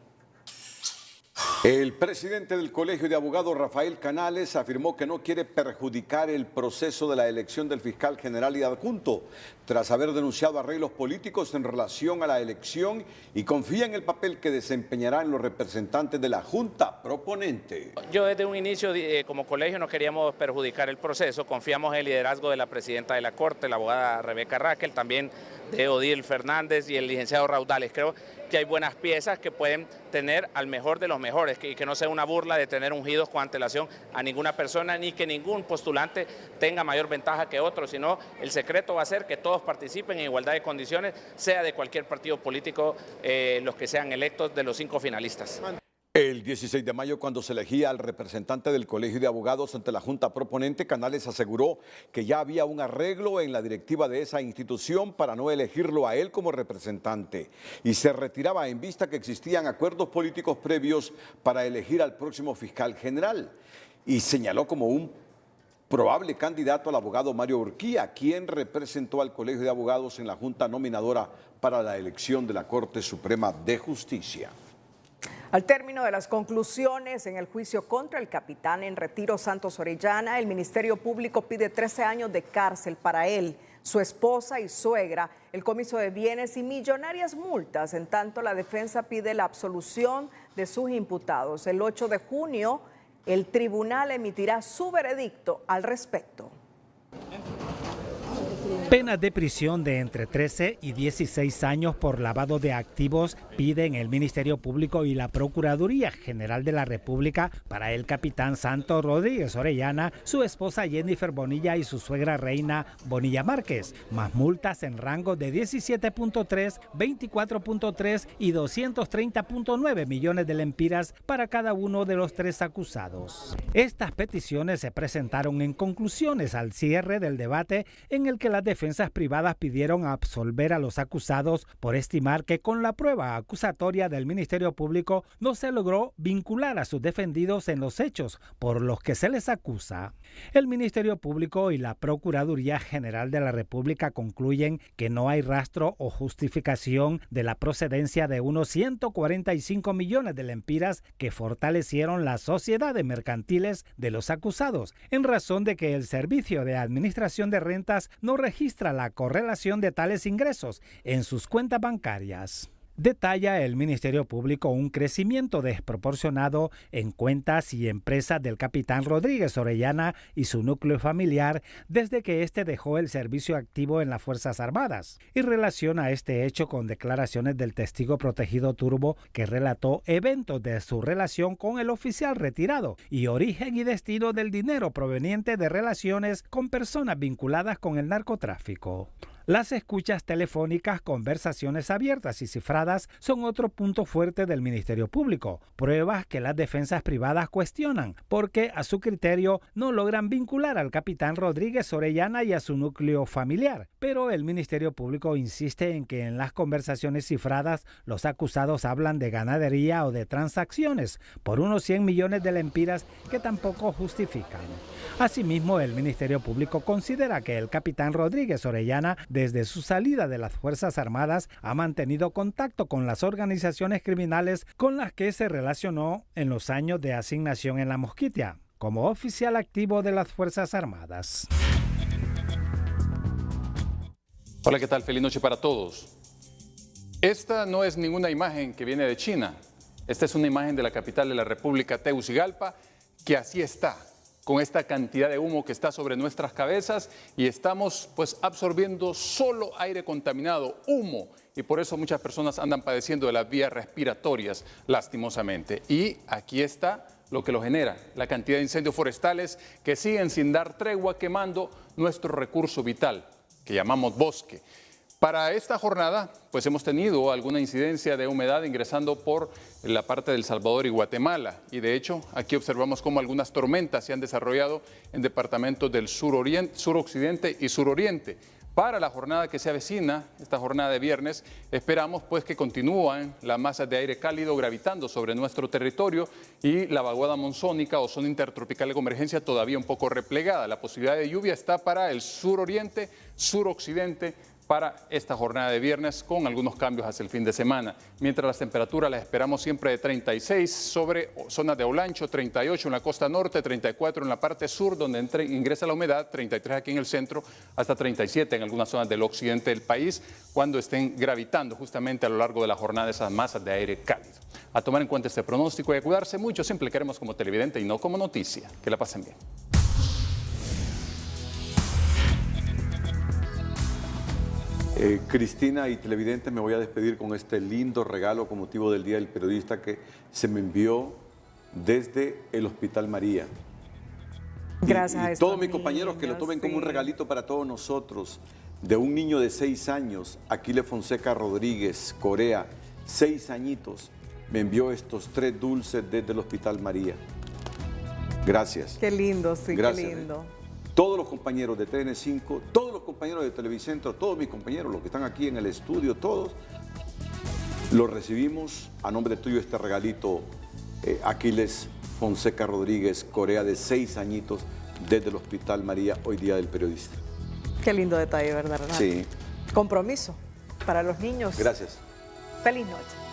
El presidente del Colegio de Abogados, Rafael Canales, afirmó que no quiere perjudicar el proceso de la elección del fiscal general y adjunto, tras haber denunciado arreglos políticos en relación a la elección, y confía en el papel que desempeñarán los representantes de la Junta proponente. Yo desde un inicio como colegio no queríamos perjudicar el proceso, confiamos en el liderazgo de la presidenta de la Corte, la abogada Rebeca Raquel, también de Odil Fernández y el licenciado Raudales. Creo que hay buenas piezas que pueden tener al mejor de los mejores y que no sea una burla de tener ungidos con antelación a ninguna persona, ni que ningún postulante tenga mayor ventaja que otro, sino el secreto va a ser que todos participen en igualdad de condiciones, sea de cualquier partido político, los que sean electos de los 5 finalistas. El 16 de mayo, cuando se elegía al representante del Colegio de Abogados ante la Junta proponente, Canales aseguró que ya había un arreglo en la directiva de esa institución para no elegirlo a él como representante, y se retiraba en vista que existían acuerdos políticos previos para elegir al próximo fiscal general, y señaló como un probable candidato al abogado Mario Urquía, quien representó al Colegio de Abogados en la Junta nominadora para la elección de la Corte Suprema de Justicia. Al término de las conclusiones en el juicio contra el capitán en retiro Santos Orellana, el Ministerio Público pide 13 años de cárcel para él, su esposa y suegra, el comiso de bienes y millonarias multas. En tanto, la defensa pide la absolución de sus imputados. El 8 de junio, el tribunal emitirá su veredicto al respecto. Penas de prisión de entre 13 y 16 años por lavado de activos piden el Ministerio Público y la Procuraduría General de la República para el capitán Santos Rodríguez Orellana, su esposa Jennifer Bonilla y su suegra Reina Bonilla Márquez, más multas en rango de 17.3, 24.3 y 230.9 millones de lempiras para cada uno de los 3 acusados. Estas peticiones se presentaron en conclusiones al cierre del debate en el que las defensas privadas pidieron absolver a los acusados por estimar que con la prueba acusatoria del Ministerio Público no se logró vincular a sus defendidos en los hechos por los que se les acusa. El Ministerio Público y la Procuraduría General de la República concluyen que no hay rastro o justificación de la procedencia de unos 145 millones de lempiras que fortalecieron las sociedades mercantiles de los acusados, en razón de que el Servicio de Administración de Rentas no registra la correlación de tales ingresos en sus cuentas bancarias. Detalla el Ministerio Público un crecimiento desproporcionado en cuentas y empresas del capitán Rodríguez Orellana y su núcleo familiar desde que éste dejó el servicio activo en las Fuerzas Armadas, y relaciona este hecho con declaraciones del testigo protegido Turbo, que relató eventos de su relación con el oficial retirado y origen y destino del dinero proveniente de relaciones con personas vinculadas con el narcotráfico. Las escuchas telefónicas, conversaciones abiertas y cifradas son otro punto fuerte del Ministerio Público, pruebas que las defensas privadas cuestionan porque a su criterio no logran vincular al capitán Rodríguez Orellana y a su núcleo familiar, pero el Ministerio Público insiste en que en las conversaciones cifradas los acusados hablan de ganadería o de transacciones por unos 100 millones de lempiras que tampoco justifican. Asimismo, el Ministerio Público considera que el capitán Rodríguez Orellana desde su salida de las Fuerzas Armadas ha mantenido contacto con las organizaciones criminales con las que se relacionó en los años de asignación en La Mosquitia, como oficial activo de las Fuerzas Armadas. Hola, ¿qué tal? Feliz noche para todos. Esta no es ninguna imagen que viene de China. Esta es una imagen de la capital de la República, Tegucigalpa, que así está, con esta cantidad de humo que está sobre nuestras cabezas y estamos pues absorbiendo solo aire contaminado, humo, y por eso muchas personas andan padeciendo de las vías respiratorias, lastimosamente. Y aquí está lo que lo genera, la cantidad de incendios forestales que siguen sin dar tregua quemando nuestro recurso vital, que llamamos bosque. Para esta jornada, pues hemos tenido alguna incidencia de humedad ingresando por la parte de El Salvador y Guatemala. Y de hecho, aquí observamos cómo algunas tormentas se han desarrollado en departamentos del suroccidente y suroriente. Para la jornada que se avecina, esta jornada de viernes, esperamos pues que continúen las masas de aire cálido gravitando sobre nuestro territorio y la vaguada monzónica o zona intertropical de convergencia todavía un poco replegada. La posibilidad de lluvia está para el suroriente, suroccidente, para esta jornada de viernes con algunos cambios hacia el fin de semana. Mientras las temperaturas las esperamos siempre de 36 sobre zonas de Olancho, 38 en la costa norte, 34 en la parte sur donde ingresa la humedad, 33 aquí en el centro, hasta 37 en algunas zonas del occidente del país cuando estén gravitando justamente a lo largo de la jornada esas masas de aire cálido. A tomar en cuenta este pronóstico y a cuidarse mucho, siempre queremos como televidente y no como noticia. Que la pasen bien. Cristina y televidentes, me voy a despedir con este lindo regalo con motivo del Día del Periodista que se me envió desde el Hospital María. Gracias a todos mis compañeros que lo tomen como un regalito para todos nosotros, de un niño de 6 años, Aquiles Fonseca Rodríguez, Corea, 6 añitos, me envió estos 3 dulces desde el Hospital María. Gracias. Qué lindo, sí, gracias, qué lindo. Todos los compañeros de TN5, todos los compañeros de Televicentro, todos mis compañeros, los que están aquí en el estudio, todos, los recibimos a nombre tuyo este regalito, Aquiles Fonseca Rodríguez, Corea, de 6 añitos, desde el Hospital María, hoy Día del Periodista. Qué lindo detalle, ¿verdad, Renato? Sí. Compromiso para los niños. Gracias. Feliz noche.